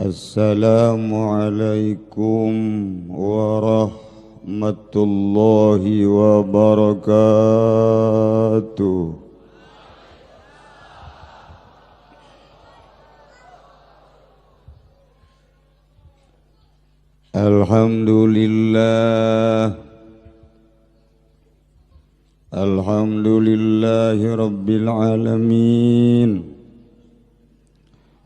Assalamualaikum warahmatullahi wabarakatuh. Alhamdulillah, alhamdulillahi rabbil alamin.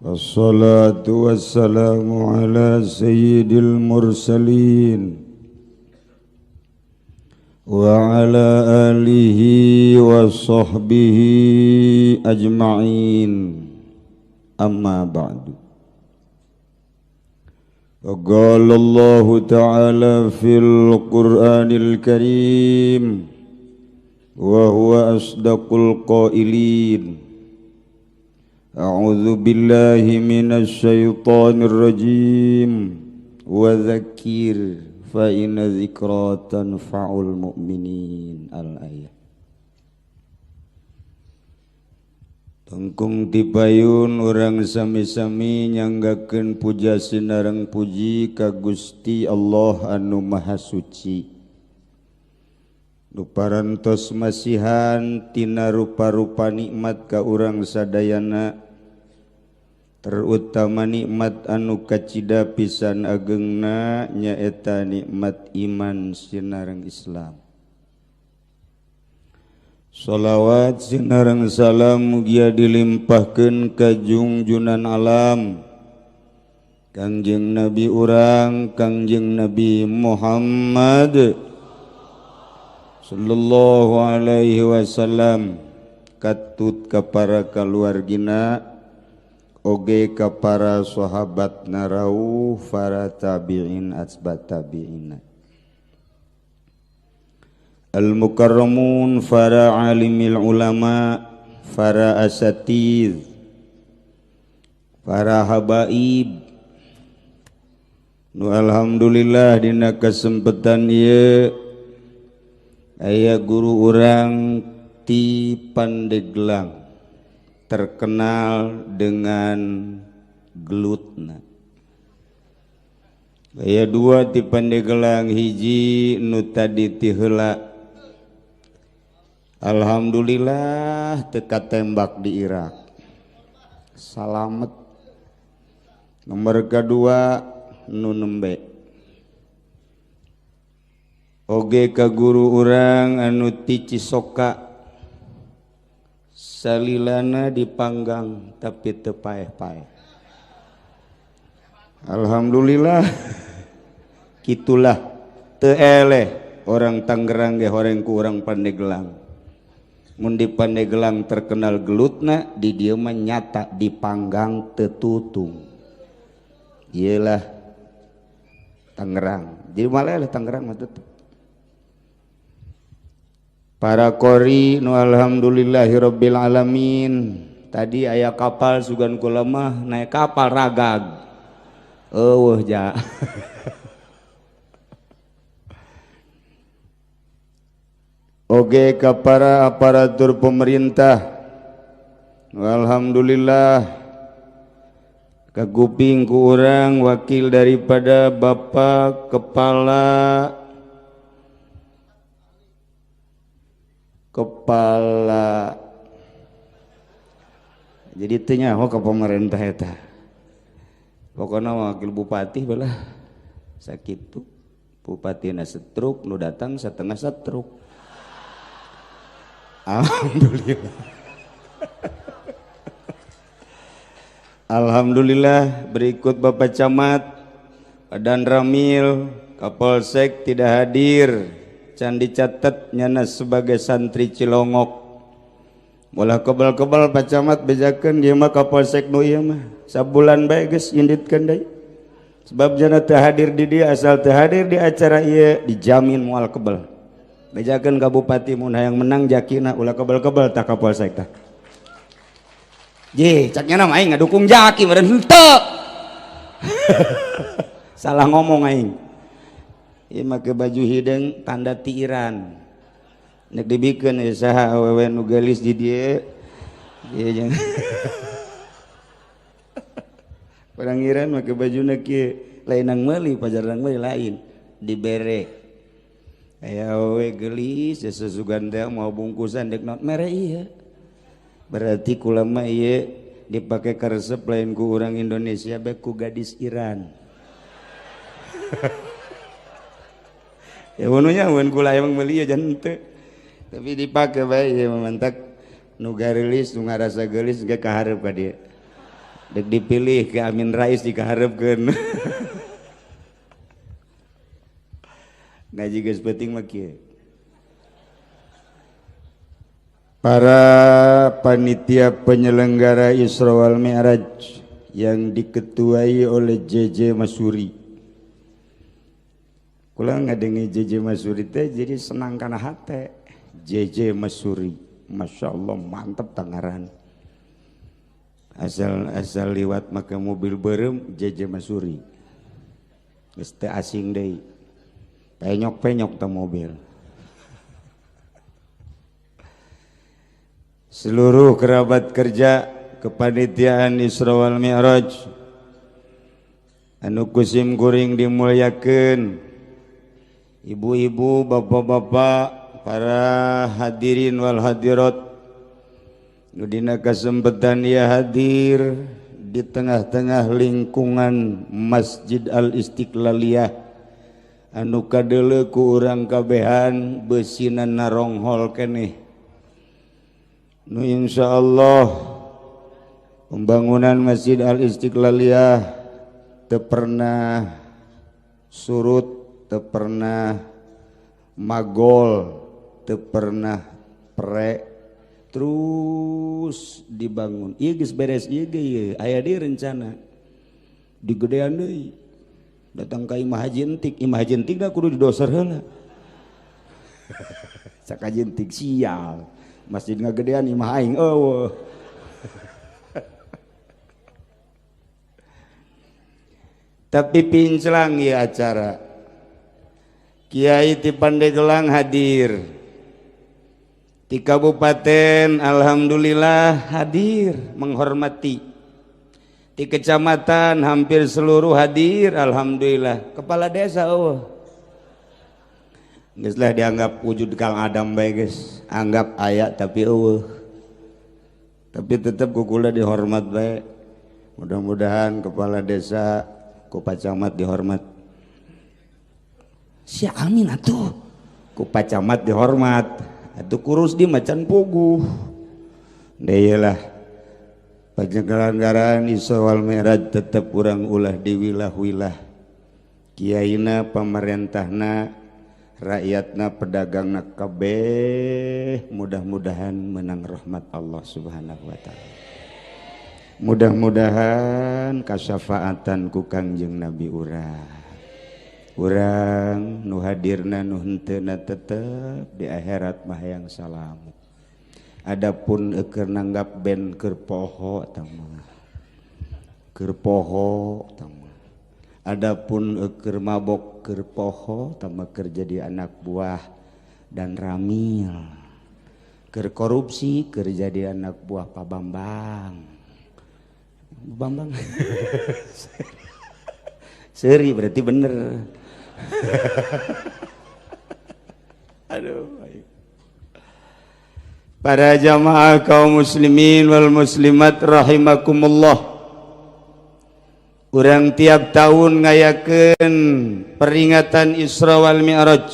Wassalatu wassalamu ala sayyidil mursalin wa ala alihi wa sahbihi ajma'in. Amma ba'du. Qala Allah ta'ala fil Qur'anil Karim wa huwa asdaqul qailin. A'udzu billahi minasy syaithanir rajim. Wa dzakir fa inna dzikra tanfa'ul mu'minin. Al-ayat. Tengkung tipayun urang sami-sami nyanggakeun puja sinareng puji ka Gusti Allah anu Maha Suci. Nu parantos masihan tina rupa-rupa nikmat ka urang sadayana, terutama nikmat anu kacida pisan ageungna nyaeta nikmat iman sinareng Islam. Salawat sinareng salam mugia dilimpahkeun ka junjunan alam Kangjeng Nabi urang Kangjeng Nabi Muhammad sallallahu alaihi wasallam, katut ka para kaluargina oge ka para sahabat narau para tabi'in asbat tabi'ina al-mukarramun, para alimil ulama, para asatiz, para habaib. Nu alhamdulillah dina kesempatan ieu aya guru urang ti Pandeglang terkenal dengan gelutna. Aya dua ti Pandeglang, hiji nu tadi ti heula alhamdulillah teka tembak di Irak, salamet. Nomor kedua nu nembe oge ka guru urang anu ti Cisoka, salilana dipanggang tapi teu paeh-paeh. Alhamdulillah kitulah teu eleh orang Tangerang ge horeng ku urang Pandeglang. Mun di Pandeglang terkenal gelutna, di dieu mah nyata dipanggang teu tutung. Iyalah Tangerang. Jadi maleleh Tangerang mah tetep. Para qori nu alhamdulillahirabbil alamin. Tadi aya kapal sugan kula mah naik kapal ragag. Eueuh ja. Oge ka para aparatur pemerintah, alhamdulillah kaguping ku urang wakil daripada Bapak kepala jadi teu nyaho ka pemerintah eta. Pokona wakil bupati belah sakitu. Bupatina setruk, nu datang setengah setruk. Alhamdulillah. Alhamdulillah. Berikut Bapak Camat, Dan Ramil, Kapolsek tidak hadir. Can dicatat nyana sebagai santri Cilongok. Molah kebal-kebal Pak Camat bejakeun ieu mah Kapolsek nu ieu mah. Sabulan bae geus inditkeun deui. Sebab jana teu hadir di dia, asal teu hadir di acara ieu dijamin moal kebal. Bejakeun ka bupati mun hayang menang jakina ulah kebal-kebal tak Kapolsek tah. Ye, cak nyana aing ngadukung jaki meureun henteu. Salah ngomong aing. Ieu make baju hideung tanda ti Iran. Nek dibikeun saha awewe nu gelis di dieu. Ieu jeung Orang Iran make bajuna kieu lainang meuli pajarang meuli lain dibere aya we geulis sesugan teh mau bungkusan dek not mere ieu berarti kulama ieu dipake karesep lain ku urang Indonesia bae ku gadis Iran. Ya ununya mun kula emang meuli ya jan teu tapi dipake bae ieu mantak nu garilis nu ngarasa geulis ge kaharep ka dieu dek dipilih ke Amin Rais dikaharepkeun. Ngaji geus penting mah kieu. Para panitia penyelenggara Isra wal Mi'raj yang diketuai oleh JJ Masuri. Kula ngadengi JJ Masuri teh jadi senang kana hate. JJ Masuri, Masya Allah mantep tangaran. Asal liwat make mobil berem JJ Masuri. Geus teu asing deui. Penyok-penyok teh mobil. Seluruh kerabat kerja kepanitiaan Isra wal Mi'raj anu kusim kuring dimulyakeun, ibu-ibu, bapak-bapak, para hadirin wal hadirat nu dina kesempatan ieu hadir di tengah-tengah lingkungan Masjid Al Istiqlaliyah anu kadeuleu ku urang kabehan beusina naronghol keneh nu insyaallah pembangunan Masjid Al Istiqlaliyah teu pernah surut, teu pernah magol, teu pernah pre, terus dibangun. Ieu geus beres ieu ge ieu aya deui rencana digedean deui. Datang ka Imah Haji Entik, Imah Haji Entik da kudu didoser heula. Sak Haji Entik sial. Masjid ngagedean imah aing eueuh. Tapi pinclang ieu acara. Kiai ti Pandeglang hadir. Di kabupaten alhamdulillah hadir menghormati. Di kecamatan hampir seluruh hadir alhamdulillah. Kepala desa eueuh. Geus lah dianggap wujud Kang Adam bae geus. Anggap aya tapi eueuh. Tapi tetep kukula dihormat bae. Mudah-mudahan kepala desa ku pacamat dihormat. Si Amin atuh ku pacamat dihormat. Atuh kurus di macan puguh. Deyelah penyelenggaraan Isra wal Mi'raj tetep urang ulah diwilah-wilah. Kiaina, pamarentahna, rakyatna, pedagangna kabeh mudah-mudahan menang rahmat Allah Subhanahu wa taala. Mudah-mudahan kasyafaatan ku Kangjeng Nabi urang nu hadirna nu henteuna tetep di akhirat mah hayang salamu. Adapun keur nanggap ben keur poho tama. Keur poho tama. Adapun keur mabok keur poho tama keur jadi anak buah dan ramil. Keur korupsi keur jadi anak buah Pak Bambang. Bambang. Seri berarti bener. Aduh. Para jamaah kaum muslimin wal muslimat rahimakumullah. Urang tiap tahun ngayakeun peringatan Isra wal Mi'raj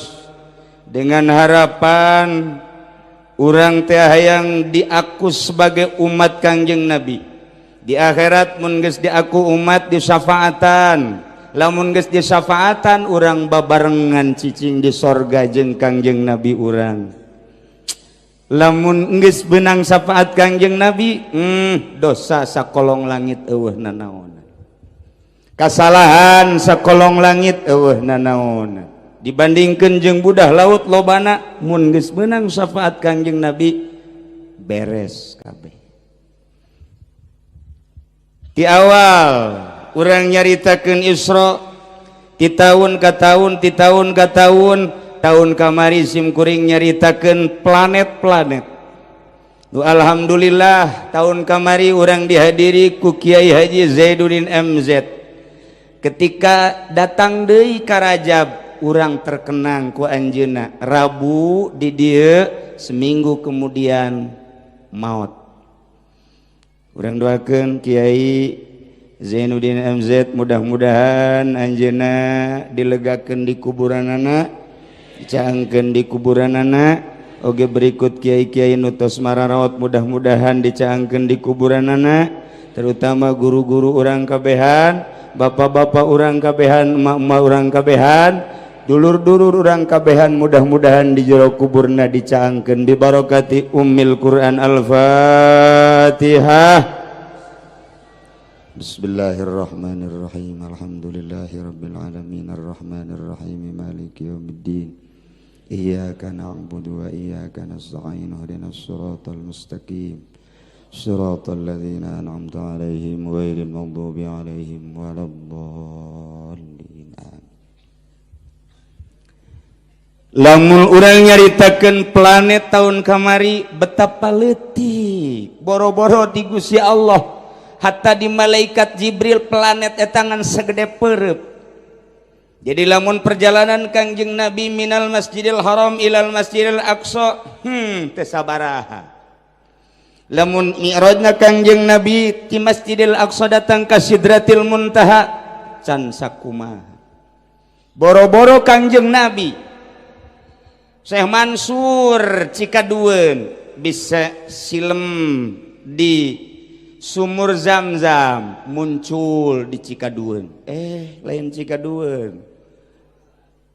dengan harapan urang teh hayang diakus sebagai umat Kangjeng Nabi. Di akhirat mun geus diaku umat disyafaatan. Lamun geus disyafaatan urang babarengan cicing di sorga jeung Kangjeng Nabi urang. Lamun geus beunang syafaat Kangjeng Nabi, dosa sakolong langit eueuh nanaon. Kasalahan sakolong langit eueuh nanaon. Dibandingkeun jeung budah laut lobana mun geus beunang syafaat Kangjeng Nabi beres kabeh. Di awal urang nyaritakeun Isra ti tahun ka tahun, ti tahun ka tahun, tahun kamari sim kuring nyaritakeun planet-planet. Alhamdulillah tahun kamari orang dihadiri ku Kiai Haji Zaiduddin MZ. Ketika datang deui ka Rajab, urang terkenang ku anjeunna. Rabu di dieu, seminggu kemudian maut. Urang doakeun Kiai Zainuddin MZ mudah-mudahan anjeunna dilegakeun di kuburanana, dicaangkeun di kuburanana. Oge berikut kiai-kiai nutos mararawat mudah-mudahan dicaangkeun di kuburanana, terutama guru-guru urang kabehan, bapak-bapak urang kabehan, emak-emak urang kabehan, dulur-dulur urang kabehan, mudah-mudahan di jero kuburna dicaangkeun bi barokati Ummil Quran. Al-Fatihah. Bismillahirrahmanirrahim. Alhamdulillahirabbil alamin arrahmanir rahim maliki yaumiddin. Iyyaka na'budu wa iyyaka nasta'in ihdinas siratal mustaqim siratal ladzina an'amta 'alaihim ghairil maghdubi 'alaihim waladdallin. Lamun urang nyaritakeun planet tahun kamari betapa leutik boro-boro di Gusti Allah, hatta di malaikat Jibril planet eta ngan sagede peureup. Jadi lamun perjalanan Kangjeng Nabi minal Masjidil Haram ilal Masjidil Aqsa, teu sabaraha. Lamun mi'rajna Kangjeng Nabi ti Masjidil Aqsa datang ka Sidratil Muntaha, can sakumaha. Boro-boro Kangjeng Nabi Syekh Mansur Cikadueun bisa silem di sumur Zamzam, muncul di Cikadueun. Lain Cikadueun,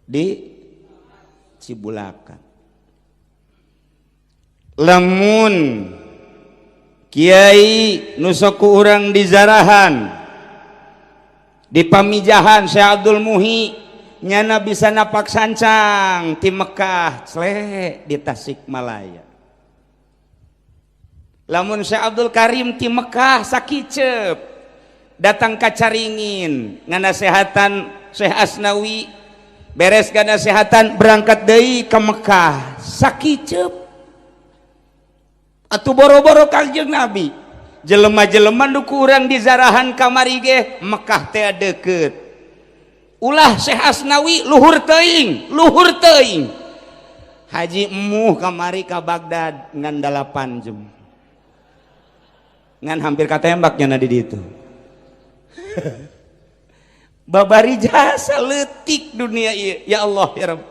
di Cibulakan. Lamun Kiai nusoku urang di Zarahan, di Pamijahan Syekh Abdul Muhi nyana bisa napak sancang ti Mekah sleh di Tasikmalaya. Lamun Syekh Abdul Karim ti Mekah sakicep datang ka Caringin nganasehatan Syekh Asnawi, beres kana nasehatan berangkat deui ka Mekah sakicep. Atuh boro-boro Kangjeng Nabi jelema-jelema duku urang di Zarahan kamari ge Mekah teh deukeut. Ulah Syekh Asnawi luhur teuing Haji emuh kamari ka Baghdad ngan 8 jam ngan hampir katembaknya na di ditu. Babari jasa leutik dunia ieu, ya Allah ya Rabb.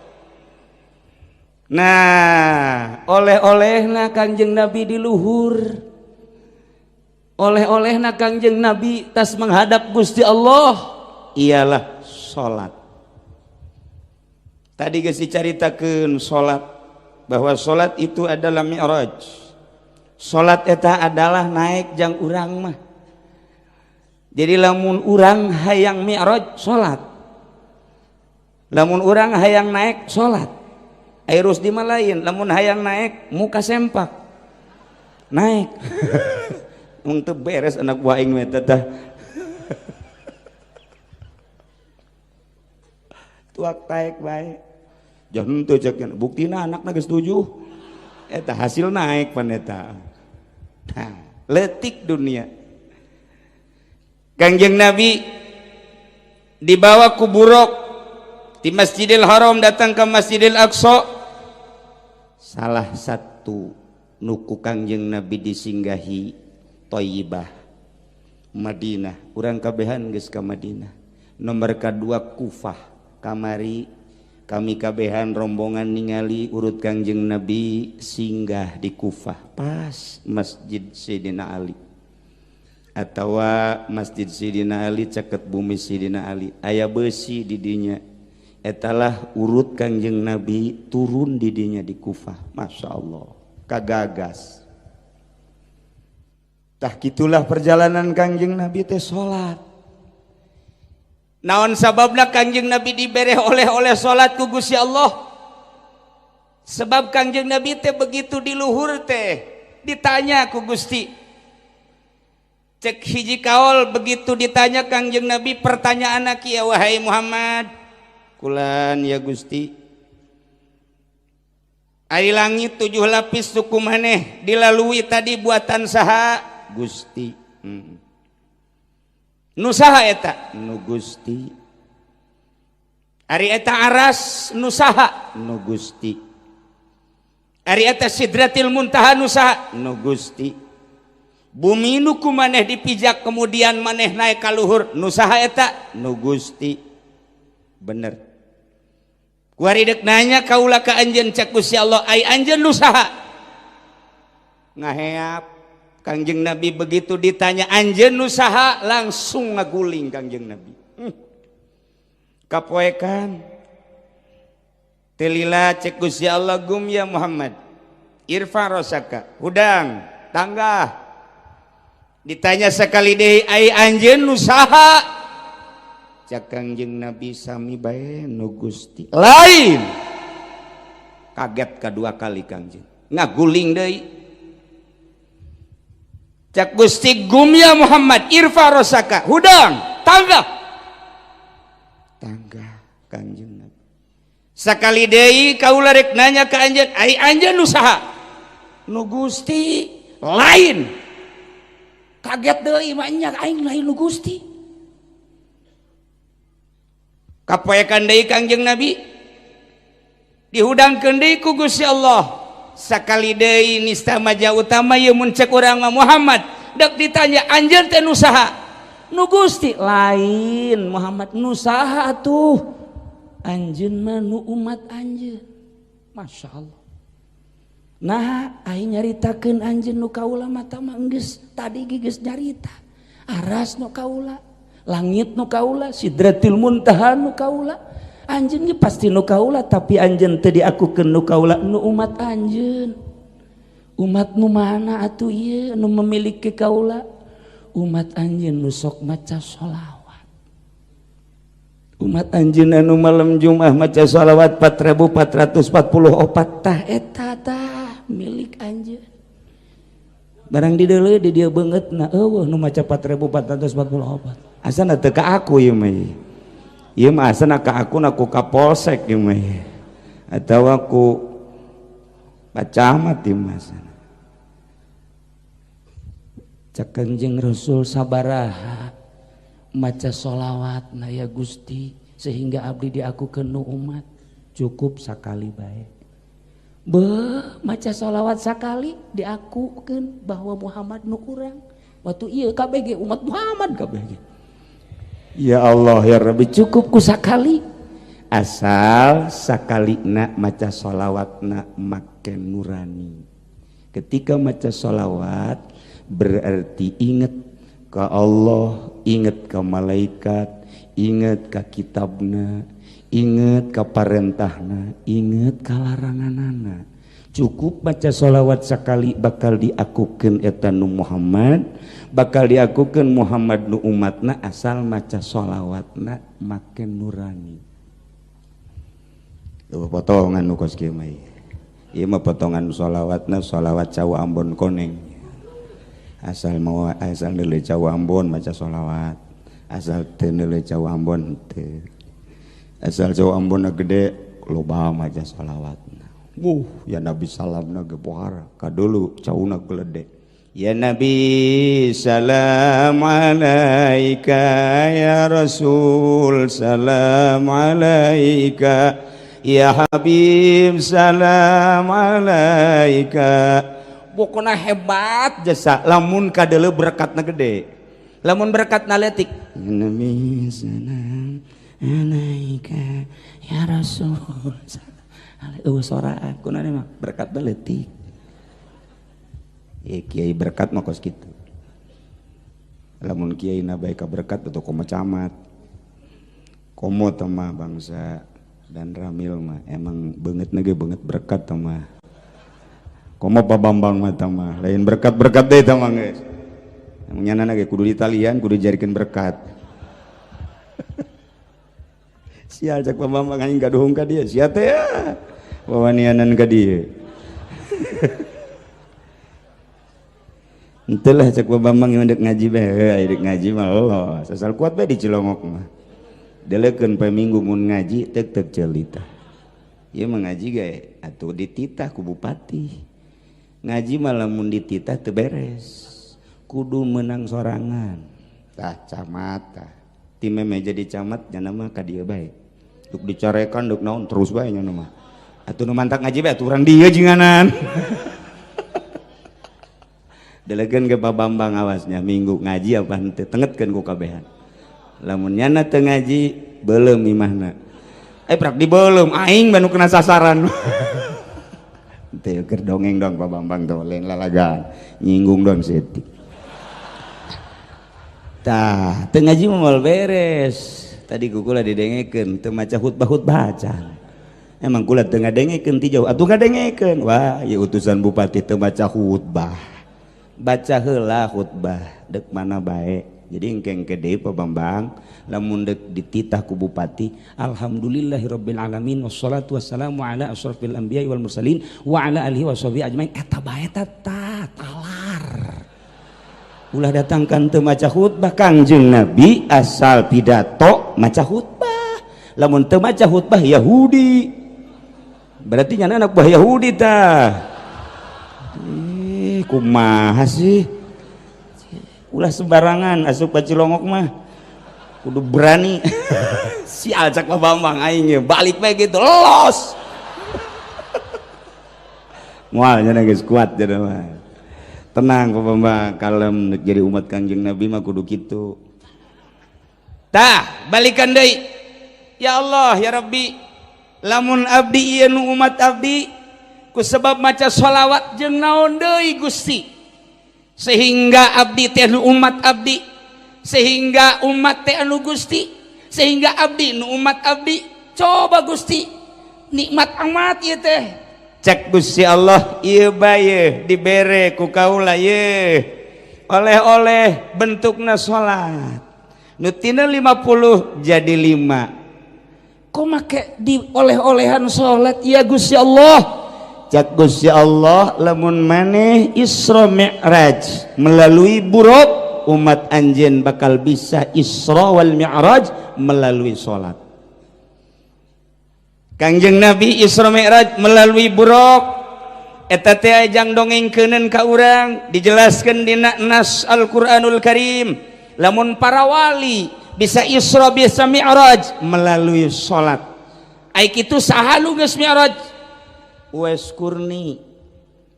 Nah, oleh-olehna Kangjeng Nabi di luhur, oleh-olehna Kangjeng Nabi tas menghadap Gusti Allah ialah salat. Tadi geus dicaritakeun salat, bahwa salat itu adalah mi'raj. Salat eta adalah naik jang urang mah. Jadi lamun urang hayang mi'raj salat, lamun urang hayang naik salat. Airus di malain, lamun hayang naik muka sempak naik. Mung teu beres anak buah aing mah tah. Tuak taek bae. Jangan teu ceuk buktina anakna geus 7. Eta hasil naik pan eta. Nah, leutik dunia. Kangjeng Nabi dibawa ku buruk di Masjidil Haram datang ke Masjidil Aqsa. Salah satu nuku Kangjeng Nabi disinggahi Thayyibah Madinah, urang kabehan geus ka Madinah. Nomor kedua Kufah, kamari kami kabehan rombongan ningali urut Kangjeng Nabi singgah di Kufah pas Masjid Sayyidina Ali atawa Masjid Sayyidina Ali caket bumi Sayyidina Ali aya besi di dinya. Etalah urut Kangjeng Nabi turun di dinya di Kufah. Masya Allah kagagas. Tah kitulah perjalanan Kangjeng Nabi teh salat. Naon sababna Kangjeng Nabi dibere oleh-oleh salat ku Gusti Allah? Sebab Kangjeng Nabi teh begitu di luhur teh ditanya ku Gusti. Cek hiji kaol begitu ditanya Kangjeng Nabi pertanyaan kieu, wahai Muhammad, kulan ya Gusti, Ari langit 7 lapis suku maneh dilalui tadi buatan saha Gusti. Nu saha eta? Nu Gusti. Ari eta aras nu saha? Nu Gusti. Ari eta Sidratil Muntaha nu saha? Nu Gusti. Bumi nu ku maneh dipijak kemudian maneh naik ka luhur nu saha eta? Nu Gusti. Bener. Kuari dek nanya kaula ka anjeun cak Gusti Allah, ai anjeun nu saha? Ngaheap. Kangjeng Nabi begitu ditanya anjeun nu saha langsung ngaguling Kangjeng Nabi. Kapoekan. Telila cek Gusti Allah gum ya Muhammad. Irfa rosaka, hudang, tangga. Ditanya sekali deui ai anjeun nu saha? Cak Kangjeng Nabi sami bae nu Gusti. Lain. Kaget kedua kali Kangjeng. Ngaguling deui. Cak Gusti gum ya Muhammad irfa rosaka. Hudang, tangga. Tangga Kangjeng Nabi. Sakali deui kaula rek nanya ka anjeun, ai anjeun nu saha? Nu Gusti. Lain. Kaget deui mah nya aing lain nu Gusti. Kapoekan deui Kangjeng Nabi dihudangkeun deui ku Gusti Allah. Sakali deui nista maja utama ieu mun cek urang mah Muhammad dek ditanya anjeun teh nu saha? Nu Gusti. Lain Muhammad nu saha atuh? Anjeun mah nu umat anjeun. Masya Allah. Nah aing nyaritakeun anjeun nu kaula mah tah mah geus tadi geus nyarita. Aras nu kaula, langit nu kaula, Sidratil Muntaha nu kaula. Anjeun ge pasti nu kaula, tapi anjeun teu diakukeun nu kaula, nu umat anjeun. Umat nu mana atuh ieu nu memiliki kaula? Umat anjeun nu sok maca sholawat. Umat anjeun anu malam Jumat maca sholawat 4444 tah eta tah milik anjeun. Barang di deuleu di dieu beungeutna eueuh nu maca 4444. Asana teu ka aku ieu mah. Ieu mah asana ka aku naku kapolsek ieu mah. Atawa ku pacamat ieu mah. Cak Kangjeng Rasul sabaraha maca sholawatna ya Gusti sehingga abdi diakukeun nu umat cukup sakali bae. Beuh maca sholawat sakali diakukeun bahwa Muhammad nu urang. Waktu ieu kabeh ge umat Muhammad kabeh ge. Ya Allah ya Rabbi cukup ku sakali. Asal sakalina maca sholawatna make nurani. Ketika maca sholawat berarti ingat ke Allah, ingat ke malaikat, ingat ke kitabna, ingat ke parentahna, ingat ke laranganana. Cukup baca sholawat sekali bakal diakukeun eta nu Muhammad, bakal diakukeun Muhammad nu umatna asal maca sholawatna make nurani. Tuh potongan nu kos kieu mah. Ieu mah potongan sholawatna sholawat Cawa Ambon Koneng. Asal mau asal neuleuh Cawa Ambon maca sholawat, asal teu neuleuh Cawa Ambon teu. Asal Cawa Ambon gede loba maca sholawatna. Ya Nabi salamna ge pohara kadulu cauna geledek. Ya Nabi salam alaika ya Rasul salam alaika ya Habib salam alaika. Pokona hebat jasa lamun kadele berkatna gede, lamun berkatna letik. Ya Nabi salam alaika ya Rasul. Soraan kunana mah berkatna letik. Kiai berkat mah kos kitu. Lamun kiai na bae ka berkat atau komo camat. Komo teh mah bangsa dan Ramil mah emang beungeutna ge beungeut berkat teh mah. Komo Pak Bambang mah teh mah lain berkat-berkat deui teh mah geus. Nyana ge kudu di talian kudu jarikeun berkat. Sial cak Pak Bambang aing gaduhung ka dieu sia teh ya. Wawanianan ka dieu. Entahlah cak Pak Bambang yang dek ngaji bae, dek ngaji mah Allah, sasal kuat bae di Cilongok mah. Deleukeun poe Minggu mun ngaji tek ceulita. Ieu mah ngaji ge atuh dititah ku bupati. Ngaji malah mun dititah teu beres. Kudu menang sorangan. Tah camat tah. Ti meme jadi camat nya mah ka dieu bae. Duk dicorekan duk naon terus bae nya mah. Atuh nu mantak ngaji bae atuh urang dieu jinganan. Delegeun ke Pak Bambang awasnya minggu ngaji apa henteu tengetkeun ku kabehan. Lamun nyana teu ngaji beuleum imahna. Prak dibeuleum aing banu kena sasaran. Teu keur dongeng dong Pak Bambang tuh lain lalagan. Nyinggung dong seutik. Tah, teu ngaji mah moal beres. Tadi kukula didengekeun teu maca khutbah acan. Emang kula teu ngadengekeun ti jauh. Atuh ngadengekeun. Wah, ieu utusan bupati teu maca khutbah. Baca heula khutbah deuk mana bae. Jadi engkeng deui Pak Bambang lamun deuk dititah ku bupati alhamdulillahirabbil alamin wassalatu wassalamu ala asyrafil anbiya'i wal mursalin wa ala alihi washabihi ajmain eta bae talar. Ulah datangkan teu maca khutbah Kangjeng Nabi asal pidato maca khutbah. Lamun teu maca khutbah Yahudi. Berarti nya anak buah Yahudi tah. Kumaha sih? Ulah sembarangan asup ka Cilongok mah kudu berani. Sial cak Pak Bambang aing balik bae gitu los. Moal nya geus kuat jadi mah. Tenang Pak Bambang, kalem jadi umat Kangjeng Nabi mah kudu kitu. Tah, balikan deui. Ya Allah, ya Rabbi, lamun abdi ieu nu umat abdi ku sebab maca sholawat jeung naon deui Gusti. Sehingga abdi teh anu umat abdi, sehingga umat teh anu Gusti, sehingga abdi nu umat abdi. Coba Gusti, nikmat amat ieu teh. Cek Gusti Allah, ieu bae dibere ku kaula ye. Oleh-oleh bentukna salat. Nu tina 50 jadi 5. Kok make di oleh-olehan salat ya Gusti Allah? Cak Gusti Allah lamun maneh Isra Mi'raj melalui buruk umat anjeun bakal bisa Isra wal Mi'raj melalui salat. Kangjeng Nabi Isra Mi'raj melalui buruk eta teh ajang dongengkeuneun ka urang dijelaskeun dina nas Al-Qur'anul Karim lamun para wali bisa Isra bisa Mi'raj melalui salat. Ai kitu saha nu geus Mi'raj? Uwais Kurni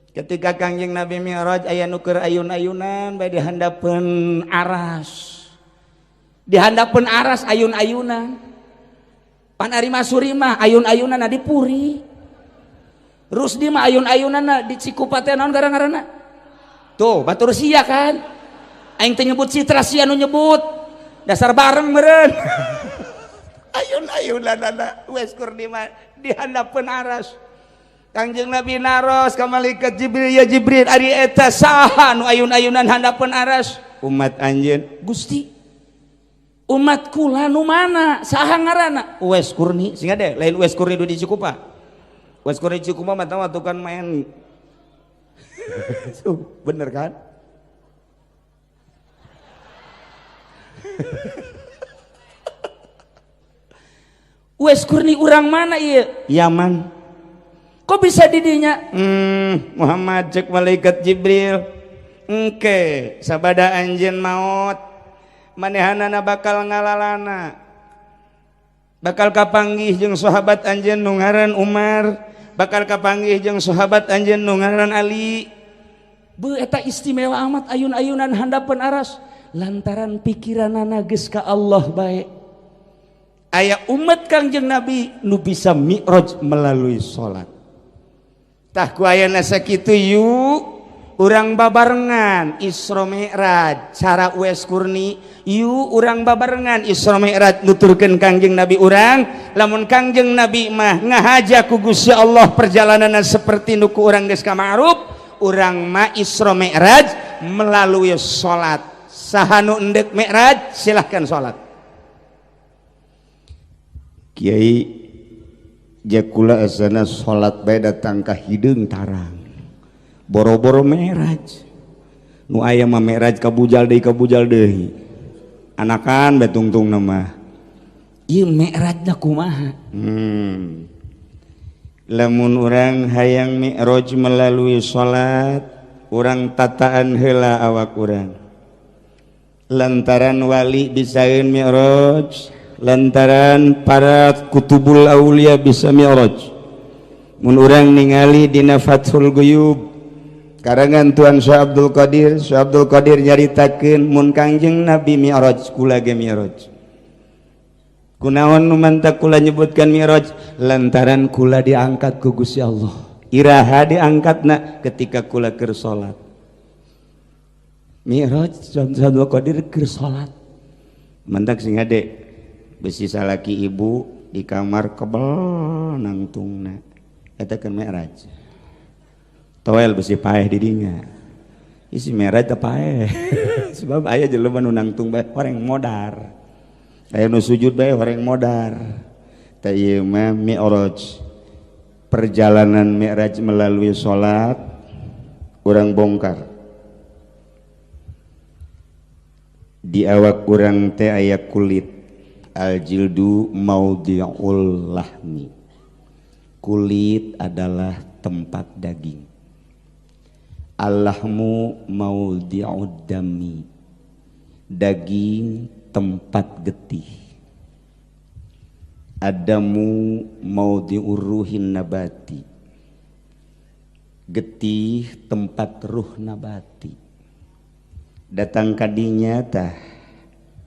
ketika Kangjeng Nabi Mi'raj aya nu keur ayun-ayunan bae di handapeun aras. Di handapeun aras ayun-ayunan. Pan ari Masuri mah ayun-ayunan di Puri. Rusdi mah ayun-ayunan di Cikupa teh naon gara-garana? Tuh, batur sia kan. Aing teh nyebut Citra sia nu nyebut. Dasar bareng meureun. Ayun-ayunan Uwais Kurni mah di handapeun aras. Kangjeng Nabi naros ka malaikat Jibril, ya Jibril ari eta saha nu ayun-ayunan handapeun aras? Umat anjeun. Gusti, umat kula nu mana? Saha ngaranna? Uwais Kurni. Singa deh, lain Uwais Kurni di Cikupa. Uwais Kurni Cikupa mah tah tukang main. Bener kan? Uwais Kurni urang mana ieu? Yaman. Kok bisa didinya? Muhammad cek malaikat Jibril. Engke sabada anjeun maot manehanana bakal ngalalana. Bakal kapanggih jeung sahabat anjeun nu ngaran Umar, bakal kapanggih jeung sahabat anjeun nu ngaran Ali. Beu eta istimewa amat ayun-ayunan handapeun aras lantaran pikiranana geus ka Allah bae. Aya umat Kangjeng Nabi nu bisa mi'raj melalui salat. Tah ku ayana sakitu yuk urang babarengan Isra Mi'raj cara Uwais Kurni yuk urang babarengan Isra Mi'raj nuturkeun Kangjeng Nabi urang lamun Kangjeng Nabi mah ngahaja ku Gusti Allah perjalananna seperti nu ku urang geus kamaruf urang mah Isra Mi'raj melalui salat. Saha nu endek Mi'raj silahkan salat. Kiai jakula asana salat bae datang ka hideung tarang boro-boro Mi'raj nu aya mah Mi'raj kabujal deui anakan bae tungtung nama ieu Mi'rajna kumaha lamun urang hayang mi'raj melalui salat urang tataan heula awak urang lantaran wali bisaeun mi'raj lantaran para kutubul aulia bisa mi'raj mun urang ningali dina Fathul Ghuyub karangan Tuan Syekh Abdul Qadir nyaritakeun mun Kangjeng Nabi mi'raj kula ge mi'raj kunaon nu mantap kula nyebutkan mi'raj lantaran kula diangkat ku Gusti Allah iraha diangkatna ketika kula keur salat mi'raj Abdul Qadir keur salat mantak sing ade besi salaki ibu di kamar kebel nangtungna eta keur mi'raj toel besi paeh di dinya isi mi'raj teh paeh sebab aya jelema nu nangtung bae horeng modar aya nu sujud bae horeng modar teh ieu mah mi'raj perjalanan mi'raj melalui salat urang bongkar di awak urang teh aya kulit al-jildu maudhi'ul lahmi kulit adalah tempat daging al-lahmu maudhi'ud dami daging tempat getih adamu maudhi'ur ruhin nabati getih tempat ruh nabati datang kadinya tah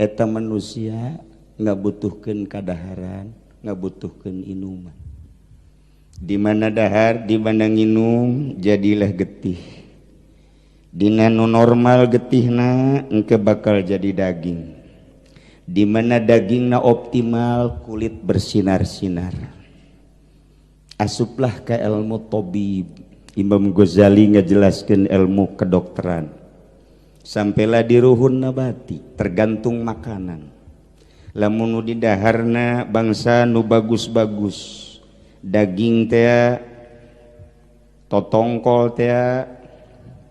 eta manusia ngabutuhkeun kadaharan ngabutuhkeun inuman di mana dahar di mana nginum jadilah getih dina nu normal getihna engke bakal jadi daging di mana dagingna optimal kulit bersinar-sinar asuplah ka ilmu tabib Imam Ghazali ngajelaskeun ilmu kedokteran sampailah di ruhun nabati tergantung makanan lamun nu di daharna bangsa nu bagus-bagus daging teh totongkol teh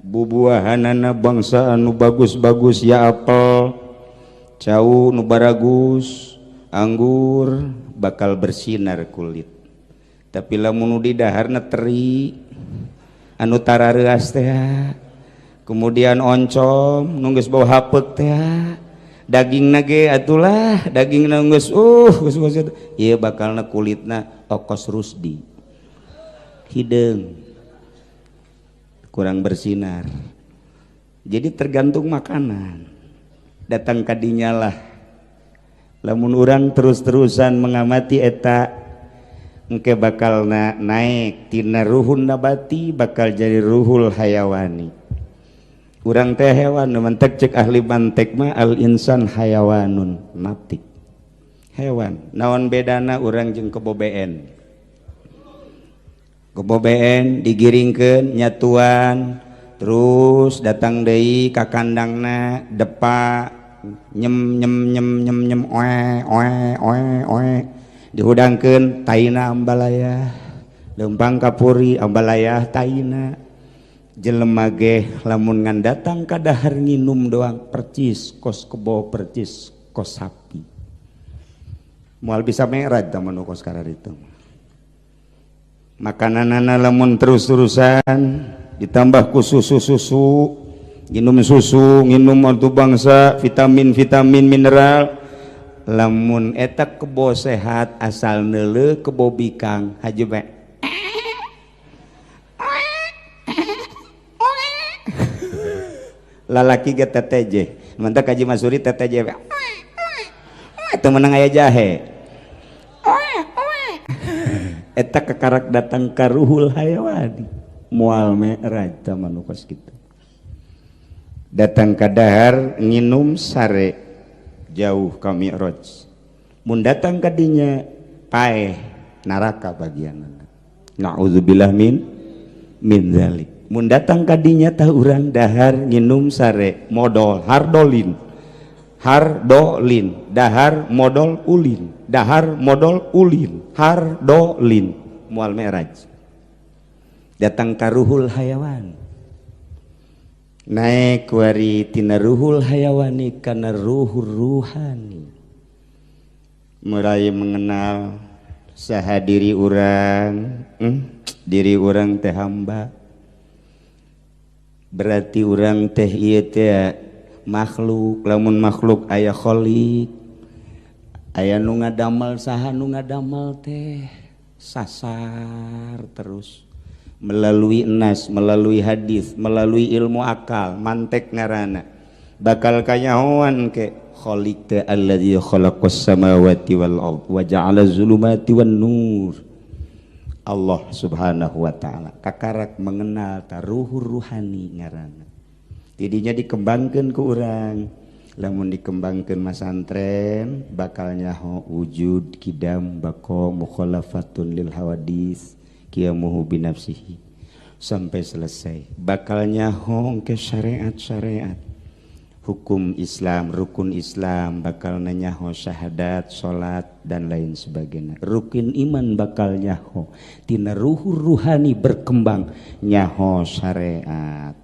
bubuahanana bangsa anu bagus-bagus ya apel cau nu baragus anggur bakal bersinar kulit tapi lamun nu di daharna teri anu tarareas teh kemudian oncom nu geus bau hapeuk teh daging nage atulah daging nanggus iya bakalna kulitna okos rusdi hidung kurang bersinar jadi tergantung makanan datang kadinya lah lamun urang terus-terusan mengamati eta engke bakalna naik tina ruhun nabati bakal jadi ruhul hayawani urang teh hewan mantek cek ahli mantek mah al insan hayawanun natik hewan naon bedana urang jeung kebobeen digiringkeun nyatuan terus datang deui ka kandangna depa nyem nyem nyem nyem nyem oe dihudangkeun taina ambalaya leumpang kapuri ambalaya taina jelema ge lamun ngan datang ka dahar nginum doang percis kos kebo percis kos sapi moal bisa meraj ta manu kos kararitu makananana lamun terus-terusan ditambah ku susu nginum atu bangsa vitamin mineral lamun eta kebo sehat asal neuleuh kebo bikang haji bae lalaki ge TTJ mantap kaji masuri TTJ itu menang aya jahe eta kekarak datang ka ruhul hayawani moal mi'raj ta manukos kitu datang ka dahar nginum sare jauh ka mi'raj mun datang ka dinya paeh neraka bagianna naudzubillah min zalik mun datang kadinya tah urang dahar nginum sare modal hardolin dahar modal ulin hardolin mual mi'raj datang ka ruhul hayawan naik wari tina ruhul hayawani kana ruhul ruhani mulai mengenal saha diri urang diri urang teh hamba berarti urang teh ieu teh makhluk. Lamun makhluk aya khaliq aya nu ngadamel saha nu ngadamel teh sasar terus melalui nas, melalui hadis, melalui ilmu akal, mantek ngarana bakal kanyahoan ke khaliq teh alladzi khalaqas samawati wal ard wa ja'ala zulumati wan nur. Allah subhanahu wa ta'ala kakarak mengenal taruhur ruhani ngarana tidinya dikembangkeun ku urang. Lamun dikembangkeun masantren bakal nyaho wujud kidam bako mukhalafatun lil hawadis qiyamuhu binafsihi sampai selesai bakal nyaho ke syariat-syariat hukum Islam, rukun Islam bakal nyaho syahadat, salat dan lain sebagainya. Rukun iman bakal nyaho tina ruhur ruhani berkembang nyaho syariat.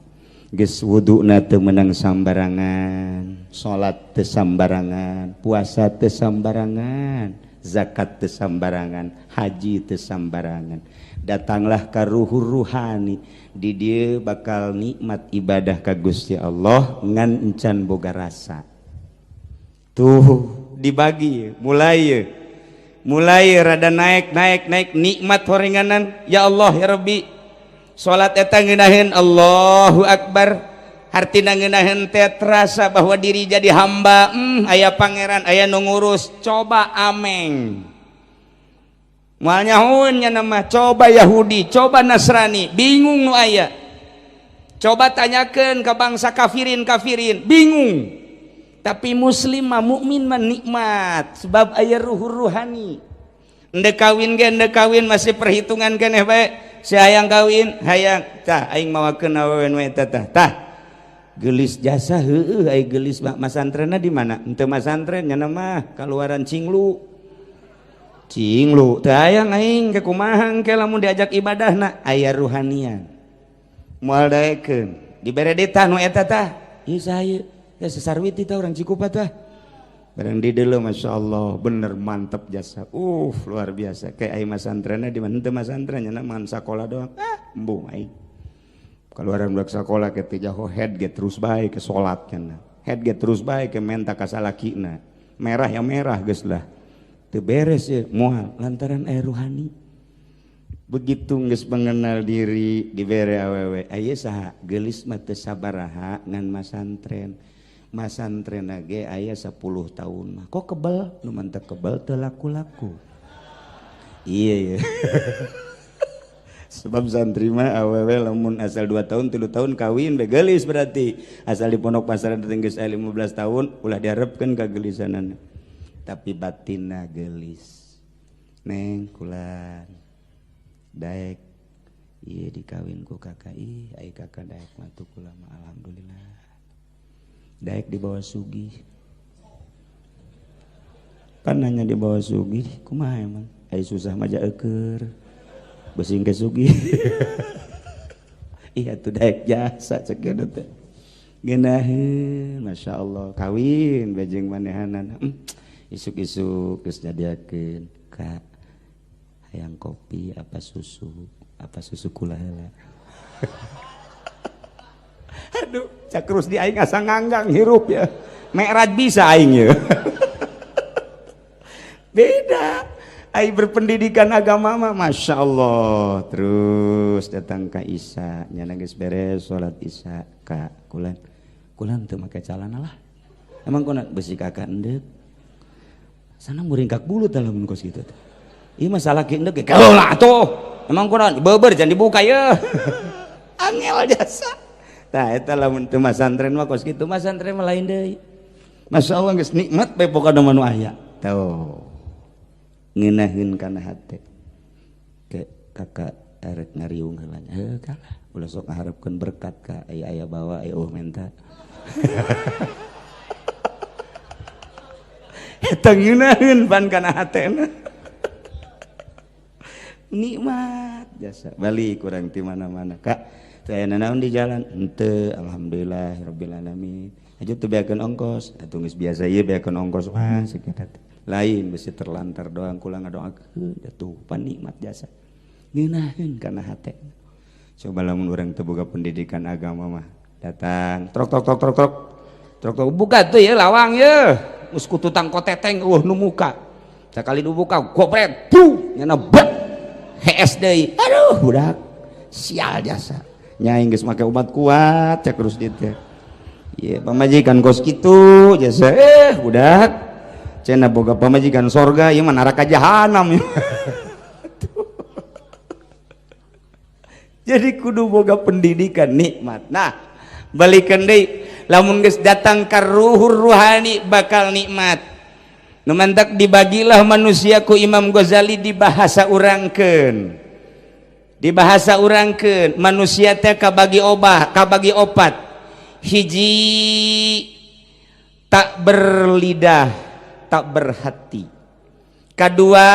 Geus wuduna teu meunang sambarangan, salat teu sambarangan, puasa teu sambarangan, zakat teu sambarangan, haji teu sambarangan. Datanglah ka ruhur ruhani di dieu bakal nikmat ibadah ka Gusti Allah ngan encan boga rasa. Tuh dibagi mulai rada naik nikmat horenganan ya Allah ya Rabbi. Salat eta ngeunaheun Allahu Akbar hartina ngeunaheun teh terasa bahwa diri jadi hamba aya pangeran aya nu ngurus coba ameng moal nyahoeun nya nama coba Yahudi coba Nasrani bingung nu aya coba tanyakeun ka bangsa kafirin bingung tapi muslim mah mukmin mah nikmat sebab aya ruhur ruhani endek kawin masih perhitungan keneh bae si hayang kawin hayang tah aing mawakeun awewe we tah gelis jasa heueuh ai gelis masantrenna di mana henteu masantren nya mah kaluaran cinglu teu hayang aing ke kumaha engke lamun diajak ibadahna aya ruhanian moal daekeun dibere ditah nu eta tah ieu saha ya sesarwit tah urang Cikupa tah barang di deuleu masyaallah bener mantep jasa luar biasa kayak aing masantrenna di mana henteu masantren nya mah sakola doang embung aing kaluaran budak sakola ke teh jaho head get terus bae ke salat cenah head get terus bae ke menta ka salakina merah ya merah geus lah teu beres ya moal lantaran aya ruhani begitu geus mengenal diri dibere awewe aya saha geulis mah teu sabaraha ngan masantren ge aya 10 tahun mah kok kebal nu mantep kebal teu laku-laku iya sebab santri mah awewe lamun asal 2 tahun 3 tahun kawin be geulis berarti asal di pondok pesantren geus 15 tahun ulah diharepkeun kageulisanana tapi batinna geulis neng kulan daek ieu dikawin ku kakak ai kakak daek mah tu kula mah alhamdulillah daek di bawah sugih kan nanya di bawah sugih kumaha emang ai susah mah jaeukeur besing ke sugih iya tuh daek jasa cek kieu teh geunaheun masyaallah kawin bejeng manehanana isuk-isuk geus nyadiakeun Kak hayang kopi apa susu kula heula aduh cakrus di aing asa nganggang hirup ya merat bisa aing ya beda aing berpendidikan agama mah Masya Allah terus datang ke Isya nyana geus beres salat Isya Kak kulan teu make calana lah emang kuna besi kakak endek sana muringkak bulu tah lamun kos kitu teh ieu mah salaki endek kalau lah tuh emang kuna beuber jangan dibuka ya angel jasa. Nah, eta lamun teu masantren mah kos kitu, masantren mah lain deui. Masyaallah geus nikmat bae pokona nu aya. Tuh. Ngeunaheun kana hate. Ke kakak arek ngariung heula. Heuh kalah, ulah sok ngaharepkeun berkat ka aya bawa aya menta. Eta ngeunaheun pan kana hatena. Nikmat jasa. Balik kurang ti mana-mana, Kak. Saya nanaon di jalan henteu alhamdulillah rabbil alamin aja teu beakeun ongkos atuh geus biasa ieu beakeun ongkos wah sakitu lain besi terlantar doang kula ngadoakeun jatuh panikmat jasa ngeunaheun kana hate. Coba lamun urang teu boga pendidikan agama mah datang trok buka tuh ya lawang ya us ku tutang koteteng nu muka sakali nu buka gopret puh nyana bak HS deui aduh budak sial jasa nyai geus make obat kuat cek terus dieu teh ieu pamajikan kos kitu jasa budak cenah boga pamajikan sorga ieu mah neraka jahanam. Jadi kudu boga pendidikan nikmat. Nah, balikeun deui lamun geus datang ka ruhur ruhani bakal nikmat. Nu mantak dibagilah manusia ku Imam Ghazali dibahasa urangkeun. Dibahasa urangkeun manusia teh kabagi opat. Hiji tak berlidah, tak berhati. Kedua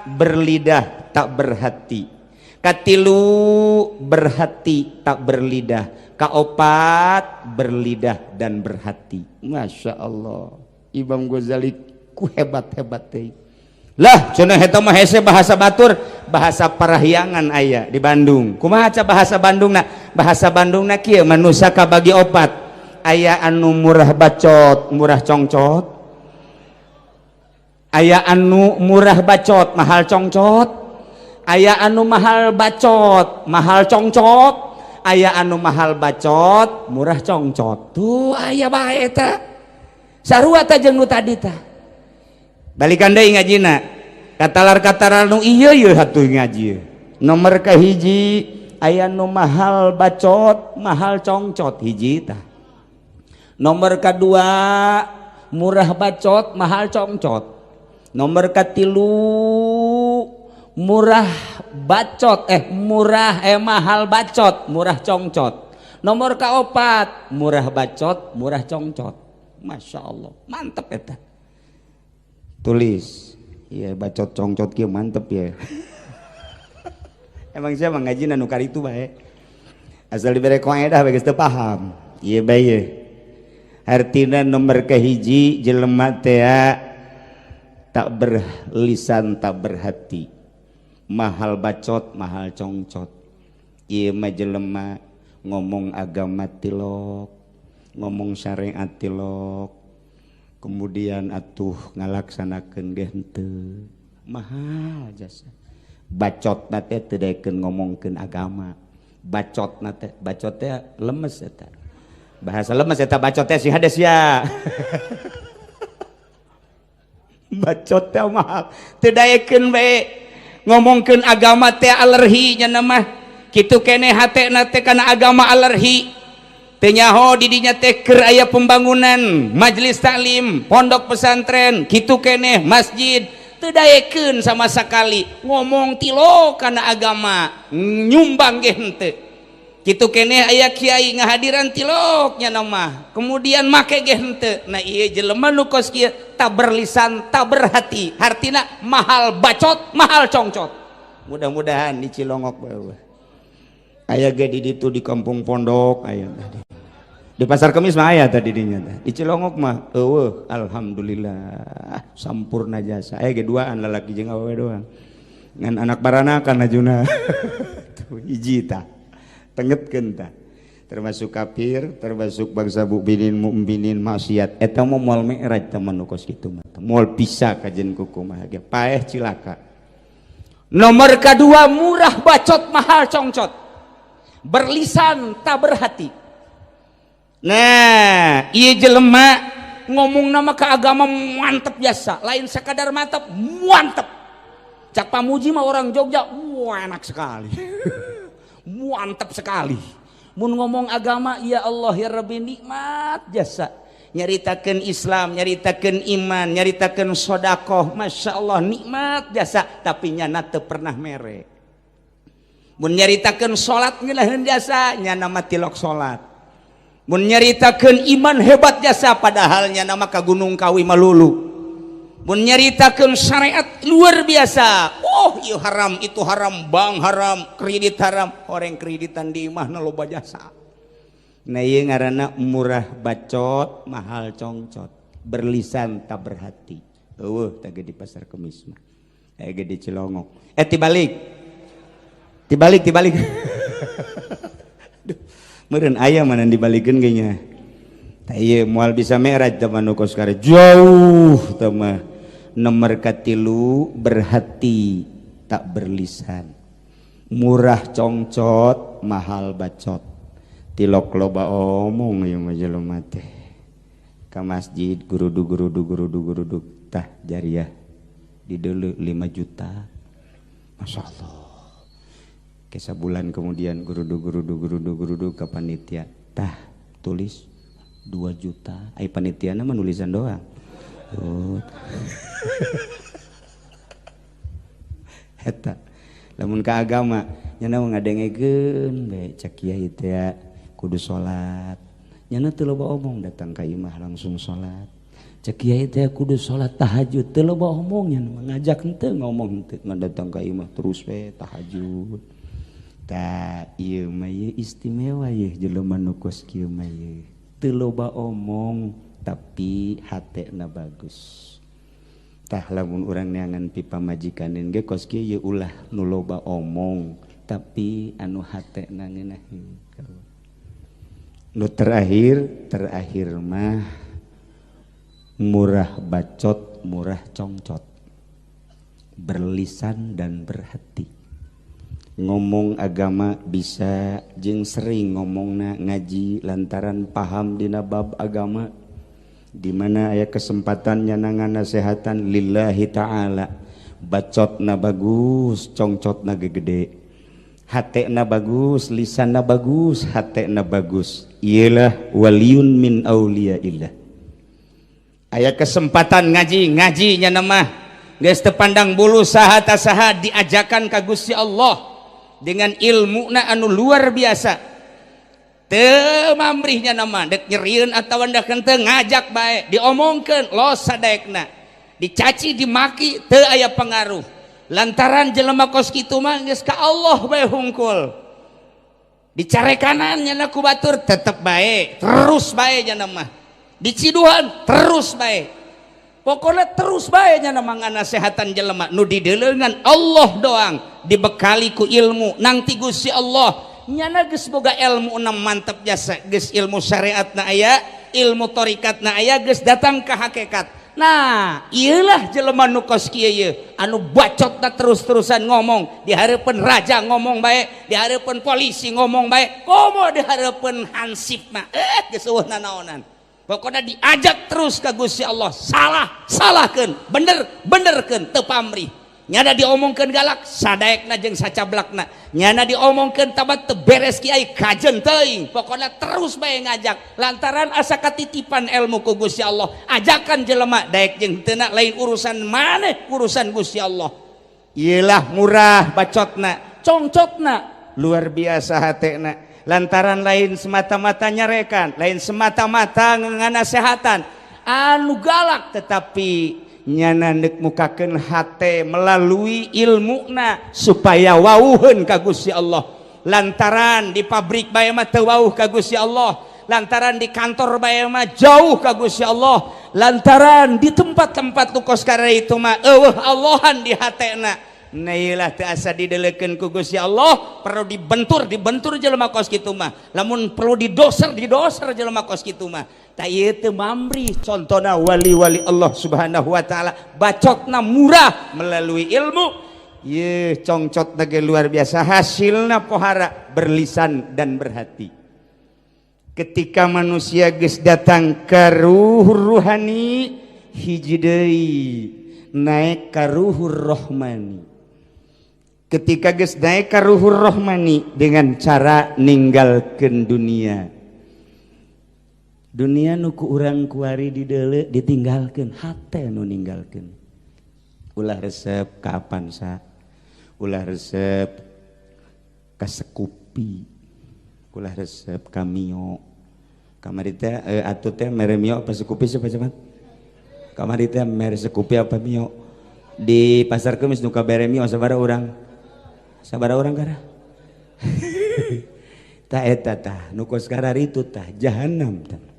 berlidah, tak berhati. Katilu berhati tak berlidah, kaopat berlidah dan berhati. Masya Allah, Imam Ghazali ku hebat-hebat teh. Lah cenah eta mah hese bahasa batur, bahasa parahyangan aya di Bandung. Kumaha ca bahasa Bandungna? Bahasa Bandungna kieu manusia kabagi opat. Aya anu murah bacot, murah congcot. Aya anu murah bacot, mahal congcot. Aya anu mahal bacot, mahal congcot. Aya anu mahal bacot, murah congcot. Tuh aya bae eta. Sarua ta jeung nu tadi tah. Balikan deui ngajina. Katalar-katalar nu ieu yeuh atuh ngaji. Nomor kahiji aya nu mahal bacot, mahal congcot hiji tah. Nomor kedua murah bacot, mahal congcot. Nomor katilu murah bacot mahal bacot murah congcot. Nomor kaopat murah bacot murah congcot. Masya Allah mantep eta tulis iya bacot congcot kieu mantep ya. Emang siapa ngaji nu kari itu bae asal dibere kaedah bae geus teu paham ieu bae artina nomor kahiji jelema teh tak berlisan tak berhati, mahal bacot mahal congcot. Ieu mah jelema ngomong agama tilok, ngomong syariat tilok, kemudian atuh ngalaksanakeun ge henteu mahal jasa. Bacotna teh teu daekeun ngomongkeun agama, bacotna teh bacot teh lemes eta, bahasa lemes eta bacot teh si hades ya. Bacot teh mahal teu daekeun bae ngomongkeun agama teh alergi nya mah kitu keneh hatena teh kana agama alergi teh nyaho di dinya teh keur aya pembangunan majelis taklim pondok pesantren kitu keneh masjid teu daekeun sama sakali ngomong tilo kana agama nyumbang ge henteu kitu keneh aya kiai ngahadiran tiloknya nama kemudian make ge henteu. Nah ieu jelema nu kos kieu tak berlisan tak berhati hartina mahal bacot mahal congcot. Mudah-mudahan di Cilongok bae aya ge di ditu di kampung pondok aya di pasar Kemis mah aya tadi dinya di Cilongok mah eueuh alhamdulillah sampurna jasa aya ge duaan lalaki jeung awewe doang ngan anak baranakan ajuna tuh hiji tah tengetkeun tah termasuk kafir termasuk bangsa mukminin maksiat eta mah moal mi'raj teman nu kos kitu mah moal pisah kajen kumaha ge paeh cilaka. Nomor kedua murah bacot mahal congcot, berlisan tak berhati. Nah ieu jelema ngomong nama ke agama mantep biasa lain sekadar mantep mantep cak pamuji mah orang Jogja wah enak sekali. Mantap sekali mun ngomong agama ya Allah ya Rabbi nikmat jasa nyaritakeun Islam nyaritakeun iman nyaritakeun sedekah Masya Allah nikmat jasa tapi nyana teu pernah mere. Mun nyaritakeun salat ngeunaheun jasa nyana mah tilok salat. Mun nyaritakeun iman hebat jasa padahal nyana mah ka Gunung Kawi malulu. Mun nyaritakeun syariat luar biasa. Oh, ieu haram, itu haram, bank haram, kredit haram, horeng kreditan di imahna loba jasa. Nah ieu ngaranna murah bacot, mahal congcot, berlisan tak berhati. tak di pasar Kemis mah di Cilongok tibalik aduh meureun aya mana dibalikeun ge nya tah ieu moal bisa meraj teh mah nu kos kare jauh teh mah nomor katilu berhati tak berlisan murah congcot mahal bacot tilok loba omong ieu mah jelema teh ka masjid gurudug tah jariah di deuleu 5 juta Masya Allah ke sabulan kemudian gurudug ke panitia tah tulis 2 juta ai panitiana mah nulisan doang eta lamun ka agama nyana ngadengekeun bae cak kiai teh kudu salat nyana teu loba omong datang ka imah langsung salat cak kiai teh kudu salat tahajud teu loba omong nyana ngajak henteu ngomong henteu ngadatang ka imah terus we tahajud tah ieu mah ieu istimewa ye jelema nu kos kieu mah ye teu loba omong tapi hatena bagus tah lamun urang neangan pipa majikanin ge kos kieu ye ulah nu loba omong tapi anu hatena ngeunaheun nu terakhir mah murah bacot murah congcot berlisan dan berhati ngomong agama bisa jeung sering ngomongna ngaji lantaran paham dina bab agama di mana aya kesempatan nyanangan nasehatan lillahi ta'ala bacotna bagus congcotna gede hatena bagus lisanna bagus hatena bagus ialah waliun min auliyaillah aya kesempatan ngaji nya mah geus teu pandang bulu saha ta saha diajakan ka Gusti Allah dengan ilmuna anu luar biasa teu mamrihnya nama dek nyerieun atawa hendak henteu ngajak bae diomongkeun los sadaekna dicaci dimaki teu aya pengaruh lantaran jelema kos kitu mah geus ka Allah bae hungkul dicarekanan nya ku batur tetep bae terus bae nya mah diciduhan terus bae pokoknya terus bae nya nama ngasehatan jelema nu dideleungan Allah doang dibekali ku ilmu nang ti Gusti Allah nyana geus boga ilmu na mantep jasa geus ilmu syariatna aya ilmu torikatna aya geus datang ka hakikat nah ieulah jelema nu kos kieu ye anu bacotna terus-terusan ngomong di hareupeun raja ngomong bae di hareupeun polisi ngomong bae komo di hareupeun hansip mah geus eueuh nanaonan pokoknya diajak terus ke Gusti Allah salahkeun benerkeun teu pamrih nyana diomongkeun galak sadaekna jeung sacablakna nyana diomongkeun tabat teu beres kiai kajen teuing pokoknya terus bae ngajak lantaran asa katitipan ilmu ku Gusti Allah ajakan jelema daek jeung teu lain urusan maneh urusan Gusti Allah ieulah murah bacotna congcotna luar biasa hatena lantaran lain semata-mata nyarekan lain semata-mata nganasehatan anu galak tetapi nyana neuk mukakeun hate melalui ilmuna supaya wauheun ka Gusti Allah lantaran di pabrik bae mah teu wauh ka Gusti Allah lantaran di kantor bae mah jauh ka Gusti Allah lantaran di tempat-tempat nu kos kare itu mah eueuh Allahan di hatena nailah teu asa didelekeun ku Gusti Allah perlu dibentur jelema kos kitu mah lamun perlu didoser jelema kos kitu mah tah ieu teu mamrih contona wali-wali Allah Subhanahu wa taala bacotna murah melalui ilmu ieu congcotna ge luar biasa hasilna pohara berlisan dan berhati ketika manusia geus datang ka ruhur ruhani hiji deui naik ka ruhur rohmani ketika geus naik ka ruhur rohmani dengan cara ninggalkeun dunia nu ku urang kuari dideuleu ditinggalkeun hate nu ninggalkeun ulah resep ka Avanza ulah resep ka Scoopy ulah resep ka Mio kamari teh atuh teh mere Mio apa Scoopy siapa kamari teh mere Scoopy apa Mio di pasar Kemis nu kabere Mio sabaraha urang kara tah eta tah nu kos kararitu tah jahanam tah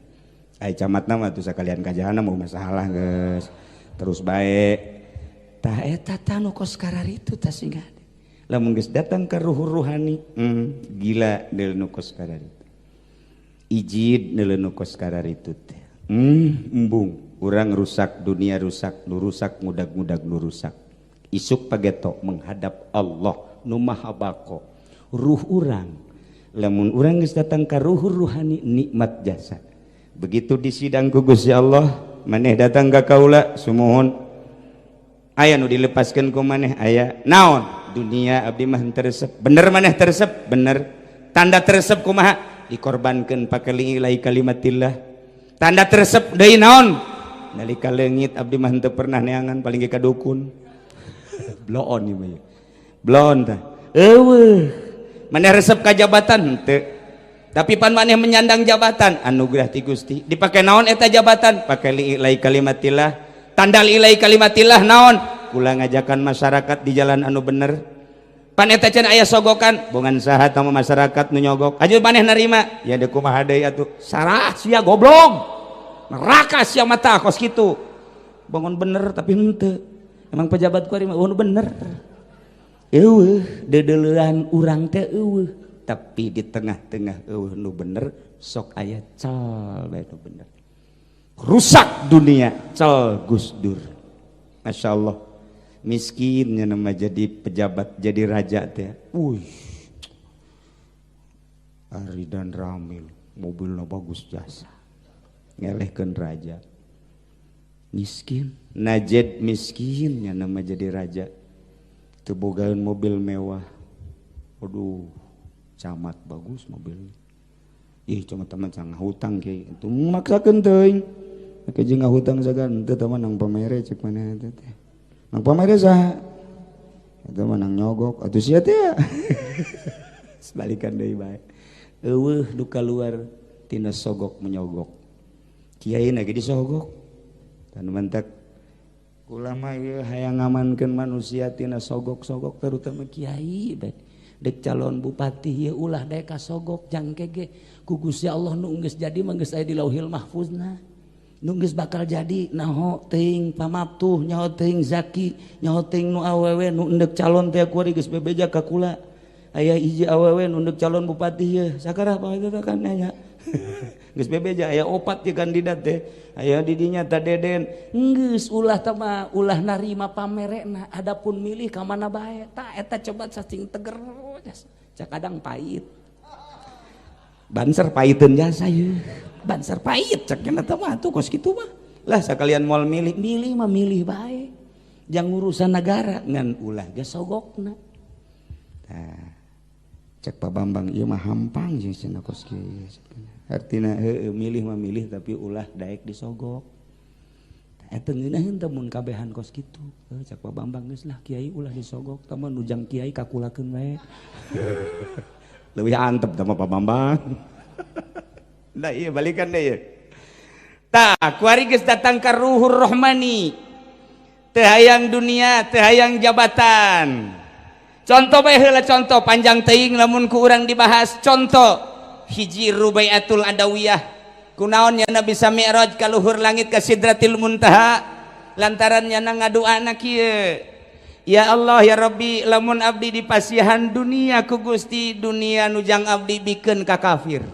ai camatna mah tuh sakalian ka jahanam mau masalah geus terus baik tah eta tanu kos kararitu tah singa lamun geus datang ka ruh ruhani gila deul nu kos kararitu ijid deul nu kos kararitu teh embung urang rusak dunia rusak nu rusak ngudag-ngudag nu rusak isuk pageto menghadap Allah nu maha bako ruh urang lamun urang geus datang ka ruh ruhani nikmat jasa begitu disidang ku Gusti Allah maneh datang ka kaula sumuhun aya nu dilepaskeun ku maneh aya naon dunia abdi mah teresep bener maneh teresep bener tanda teresep kumaha dikorbankeun pakali ilahi kalimatillah tanda teresep deui naon nalika leungit abdi mah teu pernah neangan paling ge ka dukun bloon ieu mah bloon tah eueuh maneh resep ka jabatan teu tapi pan maneh menyandang jabatan anugerah ti Gusti dipake naon eta jabatan pake ilahi kalimatillah tanda ilahi kalimatillah naon kula ngajakan masyarakat di jalan anu bener pan eta can aya sogokan bongan saha tamu masyarakat nu nyogok aju maneh narima ya deuk kumaha deui atuh sarah sia goblok neraka sia mata kos kitu bangun bener tapi henteu emang pejabat ku ari mah bener eueuh dedeleuan urang teh eueuh tapi di tengah-tengah nu bener sok aya cal bae nu bener rusak dunia cal Gus Dur Masya Allah miskinnya nama jadi pejabat jadi raja teh Ari dan Ramil mobilnya bagus jasa ngelehkeun raja miskin Najed miskinnya nama jadi raja teu bogaeun mobil mewah aduh camat bagus mobilnya ih cuma teman sang hutang kayak itu maksakeun teuing make jeung ngahutang sagan teu teman nang pamere cek mana teh nang pamere saha eta mah nang nyogok atuh sia teh sebalikan deui bae eueuh duka luar tina sogok menyogok kiai na ge disogok tan mentek kula mah ieu hayang ngamankeun manusia tina sogok-sogok terutama kiai bae dek calon bupati ya ulah dek kasogok jangkege ku Gusti Allah nu geus jadi mah geus aya di Lauhil Mahfuzna nu geus bakal jadi naho teuing pamaptuh nyaho teuing zaki nyaho teuing nu awewe nu endek calon teh kuari geus bebeja ka kula aya hiji awewe nu endek calon bupati ieu sakaraha pa eta kan nya geus bebeja aya 4 ti kandidat teh aya di dinya ta Deden geus ulah teh mah ulah narima pamerena adapun milih ka mana bae tah eta coba cacing teger cak kadang pahit banser pahiteun jasa ieu banser pahit cak cenah teh mah atuh kos kitu mah lah sakalian moal milih mah milih bae jang urusan negara ngan ulah ge sogokna tah cek Pak Bambang ieu mah hampang jeung cenah kos kieu artina milih mah milih tapi ulah daek disogok eta ngeunaheun teh mun kabehan kos kitu cek Pak Bambang geus lah kiai ulah disogok tah mah nujang kiai kakulakeun wae leuwih antep tah Pak Bambang da ieu balikan deui tah kuari geus datang ka ruhur rohmani teu hayang dunia teu hayang jabatan contoh bae heula contoh panjang teuing lamun ku urang dibahas contoh hiji Rubaiatul Adawiyah kunaon nya bisa mi'raj ka luhur langit ka Sidratil Muntaha lantaran nya ngadoana kieu ya Allah ya Rabbi lamun abdi dipasihan dunia ku Gusti dunia nujang abdi bikeun ka kafir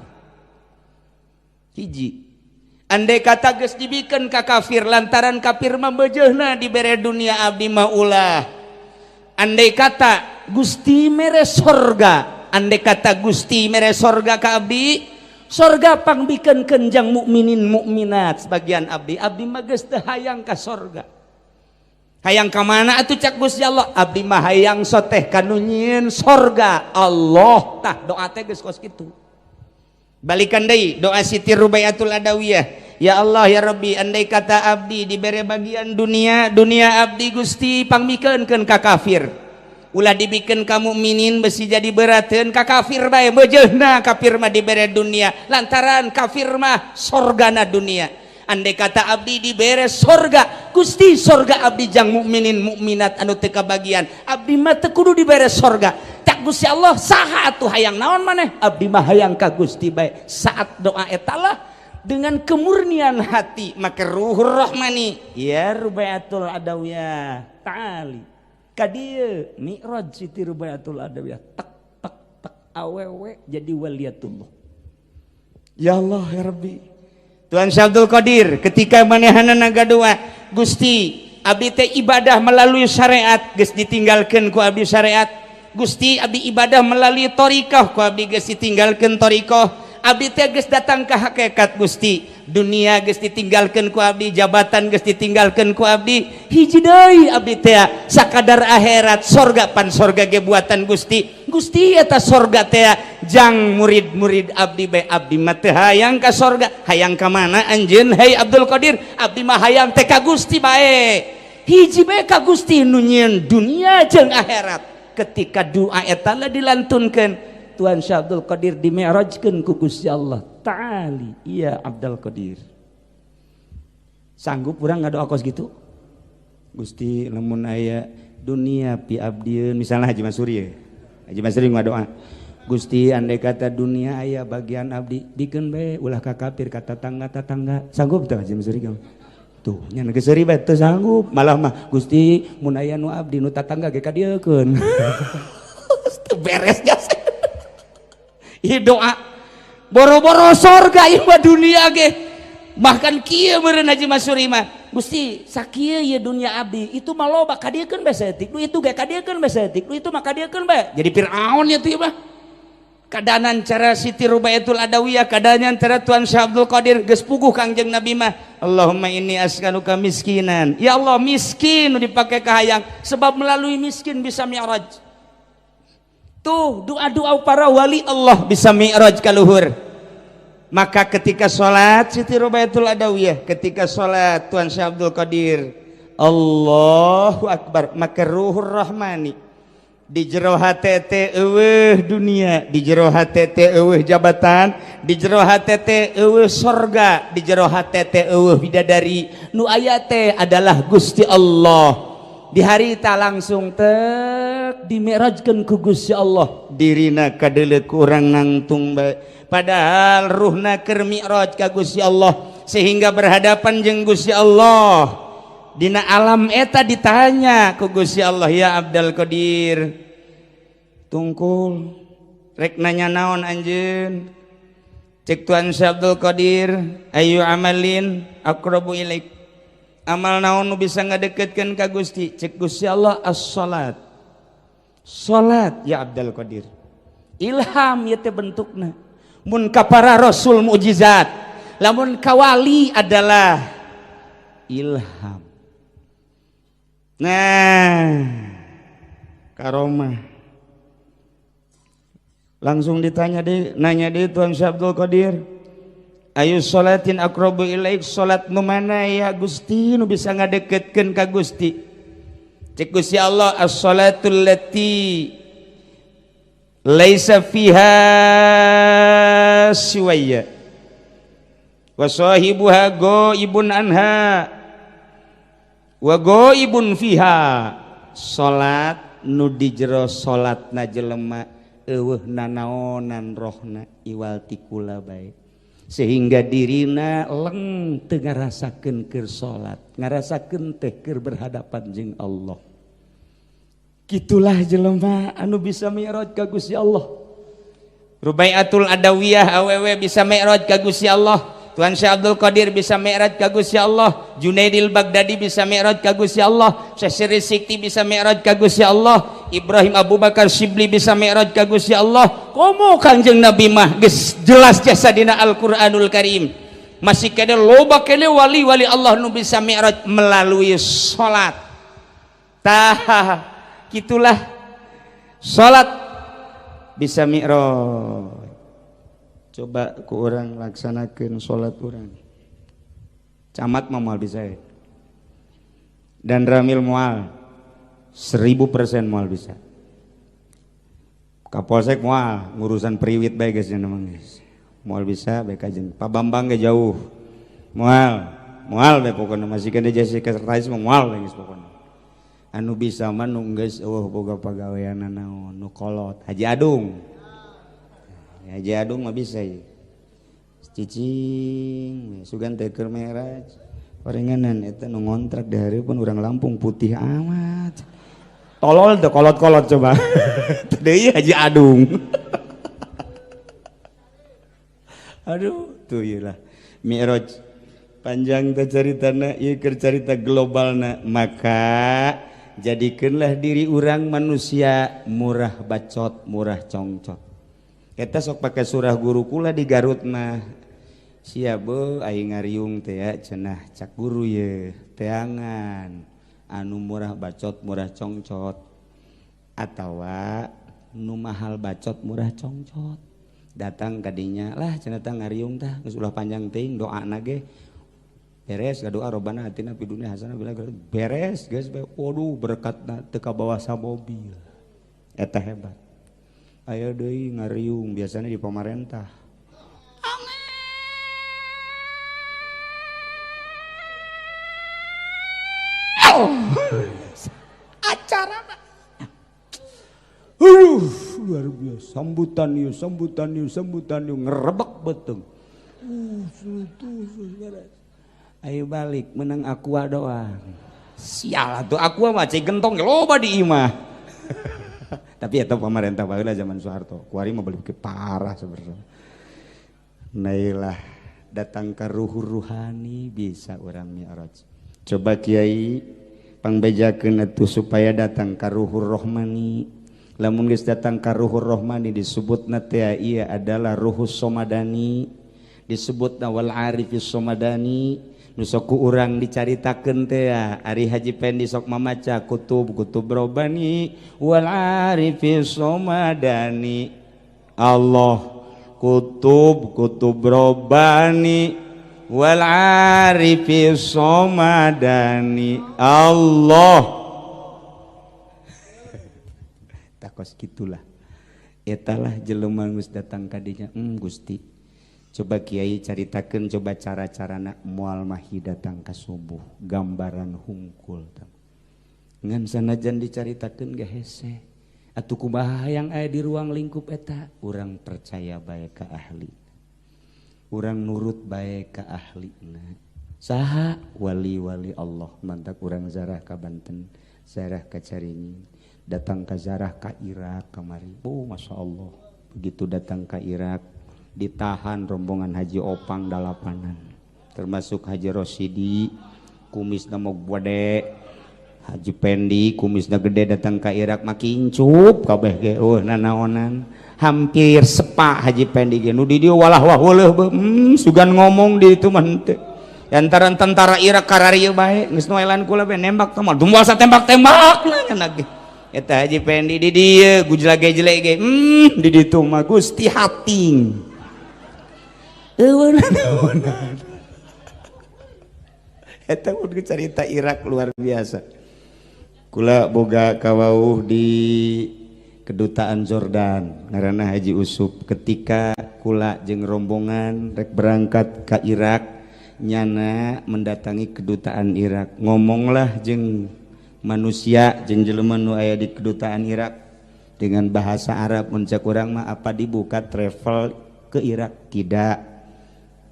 hiji andai kata geus dibikeun ka kafir lantaran kafir mah beujeuhna dibere dunia abdi mah ulah andai kata Gusti mere sorga andai kata Gusti mere sorga ka abdi sorga pangbikeun kenjang mukminin mukminat sebagian abdi mah geus teu hayang ka sorga hayang ka mana atuh cak Gusti Allah abdi mah hayang soteh kanu nyieun sorga Allah tah doa teh geus kos kitu balikan deui doa Siti Rubaiatul Adawiyah ya Allah ya Rabbi andai kata abdi dibere bagian dunia abdi Gusti pangbikeunkeun ka kafir ulah dibikeun ka mukminin besi jadi berateun ka kafir bae beujeuhna kafir mah dibere dunia lantaran kafir mah sorgana dunia andai kata abdi dibere sorga Gusti sorga abdi jang mukminin mukminat anu teu kabagian abdi mah teu kudu dibere sorga cak Gusti Allah saha atuh hayang naon maneh abdi mah hayang ka Gusti bae saat doa eta lah dengan kemurnian hati, maka ruhur rahmani ya Rubaiatul Adawiyah ta'ali kadieu mi'raj Siti Rubaiatul Adawiyah tak tak tak awewe jadi waliyatullah. Ya Allah ya Rabbi, Tuan Syekh Abdul Qadir ketika manehana ngagadua Gusti abdi teh ibadah melalui syariat geus ditinggalkeun ku abdi syariat, Gusti abdi ibadah melalui thariqah ku abdi geus ditinggalkeun thariqah, abdi teh geus datang ke hakikat Gusti, dunia geus ditinggalkeun ku abdi, jabatan geus ditinggalkeun ku abdi, hiji deui abdi teh sakadar akhirat, sorga pan sorga ge buatan Gusti. Gusti eta sorga teh jang murid-murid abdi bae, abdi mah teu hayang ka sorga, hayang ka mana anjeun hei Abdul Qadir? Abdi mah hayang teh ka Gusti bae, hiji bae ka Gusti nu nyieun dunia jeung akhirat. Ketika doa eta lah dilantunkeun, Tuan Syekh Abdul Qadir dimi'rajkeun ku Gusti Allah ta'ali iya Abdul Qadir. Sanggup urang ngadoa kos gitu? Gusti lamun aya dunia pi abdieun, misalnya Haji Masuri ya, Haji Masuri ngadoa Gusti andai kata dunia aya bagian abdi dikeun bae ulah ka kafir ka tetangga-tetangga, sanggup teu Haji Masuri kamu? Tuh nya geus seuri bae teu sanggup, malah mah Gusti mun aya nu abdi nu tetangga ge ka dieukeun. Beres jasa. Ieu doa boro-boro sorga ieu mah dunia ge. Bahkan kieu meureun Haji Masuri mah, Gusti sakieu ieu dunia abdi itu mah loba ka dieukeun bae saeutik, nu itu ge ka dieukeun bae saeutik, nu itu mah ka dieukeun bae. Jadi Firaun nya teh mah. Kadaanan cara Siti Rubaiatul Adawiyah, kadaanan cara Tuan Syekh Abdul Qadir geus puguh Kangjeng Nabi mah, Allahumma inni as'aluka miskinan. Ya Allah miskin nu dipake ka hayang, sebab melalui miskin bisa mi'raj. Tuh doa-doa para wali Allah bisa mi'raj ka luhur. Maka ketika sholat Siti Rubaiatul Adawiyah, ketika sholat Tuan Syekh Abdul Qadir, Allahu Akbar, maka ruhur rahmani di jero hate teh eueuh dunia, di jero hate teh eueuh jabatan, di jero hate teh eueuh sorga, di jero hate teh eueuh bidadari, nu aya teh adalah Gusti Allah. Di hari ta langsung tek dimi'rajkeun ku Gusti Allah, dirina kadeuleut ku urang nangtung bae, padahal ruhna keur mi'raj ka Gusti Allah sehingga berhadapan jeung Gusti Allah. Dina alam eta ditanya ku Gusti Allah, ya Abdul Qadir tungkul rek nanya naon anjeun? Cek Tuan Syekh Abdul Qadir, ayu amalin aqrabu ilaik, amal naon nu bisa ngadeketkeun ka Gusti? Cek Gusti Allah, as-salat. Salat ya Abdul Qadir, ilham ieu teh bentukna. Mun ka para rasul mukjizat, lamun ka wali adalah ilham. Nah, karomah. Langsung ditanya deh, nanya deh Tuan Syekh Abdul Qadir, ayu sholatin aqrabu ilaik, salat nu mana ya Gusti nu bisa ngadeketkeun ka Gusti? Cek Gusti Allah, as-sholatul lati laisa fiha siwaya wa sahibuha ghaibun anha wa ghaibun fiha. Salat nu di jero salatna jelema eueuh nanaonan rohna iwal tikula bae, sehingga dirina leng teu ngarasakeun keur salat, ngarasakeun teh keur berhadapan jeung Allah. Kitulah jelema anu bisa mi'raj ka Gusti Allah. Rubaiatul Adawiyah awewe bisa mi'raj ka Gusti Allah, Tuan Syekh Abdul Qadir bisa mi'raj ka Gusti Allah, Junaidil Baghdadi bisa mi'raj ka Gusti Allah, Syekh Syirih Sikti bisa mi'raj ka Gusti Allah, Ibrahim Abu Bakar Shibli bisa mi'raj ka Gusti Allah. Komo Kangjeng Nabi mah geus jelas jasa dina Al-Qur'anul Karim. Masih kene loba kene wali-wali Allah nu bisa mi'raj melalui salat. Tah kitulah salat bisa mi'raj. Coba ku orang laksanakeun salat urang. Camat mah moal bisa. Dan Ramil moal 1000% moal bisa. Kapolsek moal ngurusan periwit bae geus nya mah geus. Moal bisa bae kajen. Pak Bambang ge jauh. Moal bae pokona masih kena Jessica Rais mah moal geus pokona. Anu bisa mah nu geus boga pagawean naon nu kolot Haji Adung. Haji Adung mah bisa ya. cicing sugan teh keur Mi'raj paringanan eta nu ngontrak di hareupeun urang Lampung putih amat tolol teh kolot-kolot coba teu deui Haji Adung aduh tuh ieu lah Mi'raj panjang teh caritana ieu keur carita globalna maka jadikeunlah diri urang manusia murah bacot murah congcot eta sok pake surah guru kula di Garut mah sia beuh aing ngariung teh ya cenah cak guru ye teangan anu murah bacot murah congcot atawa nu mahal bacot murah congcot datang kadinya lah cenah tah ngariung tah geus ulah panjang teuing doana ge beres gadoa robana atina fi dunya hasanah bila beres geus waduh berkatna teu ka bawah samobil eta hebat aya deui ngariung biasanya di pemerintah acara luar biasa sambutan yuk ngerebek beteng ayo balik menang aqua doang sial atuh aqua mah cai gentong loba di imah tapi eta pemerintah baheula zaman Soeharto kuari mah balik parah sebenarnya nailah datang ke ruhur ruhani bisa orang Mi'raj coba Kiai pangbejakeun atuh supaya datang ka ruhur rohmani lamun geus datang ka ruhur rohmani disebutna teh ieu adalah ruhus somadani disebutna wal arifis somadani nu sok ku urang dicaritakeun teh ari Haji Pendi sok mamaca kutub robani wal arifis somadani Allah kutub robani wal arifis somadani Allah takos gitulah etalah jelema geus datang ka dinya Gusti coba Kiai caritakeun coba cara-carana moal mahi datang ka subuh gambaran hungkul ngan sanajan dicaritakeun ge hese atuh kumaha hayang aya di ruang lingkup eta urang percaya bae ka ahli urang nurut bae ka ahlina saha wali-wali Allah mantak urang zarah ka Banten zarah ka Caringin datang ka zarah ka Irak kamari Masya Allah begitu datang ka Irak ditahan rombongan Haji Opang dalapanan termasuk Haji Rosidi kumisna mog gede Haji Pendi kumisna gede datang ka Irak makin cup kabeh ge nanaonan hampir sepak Haji Pendi ge nu di dieu walah waheuleuh sugan ngomong di itu mah teu lantaran tentara Irak kararieu bae geus noelan kula bae nembak teh mah dumbal satembak-tembak cenah ge eta Haji Pendi di dieu gujlage-jlege ge di ditu mah Gusti Hating eta mun cerita Irak luar biasa kula boga kawauh di kedutaan Jordan ngaranna Haji Usup ketika kula jeung rombongan rek berangkat ke Irak nyana mendatangi kedutaan Irak ngomonglah jeung manusia jeung jelema nu aya di kedutaan Irak dengan bahasa Arab muncak urang mah apa dibuka travel ke Irak tidak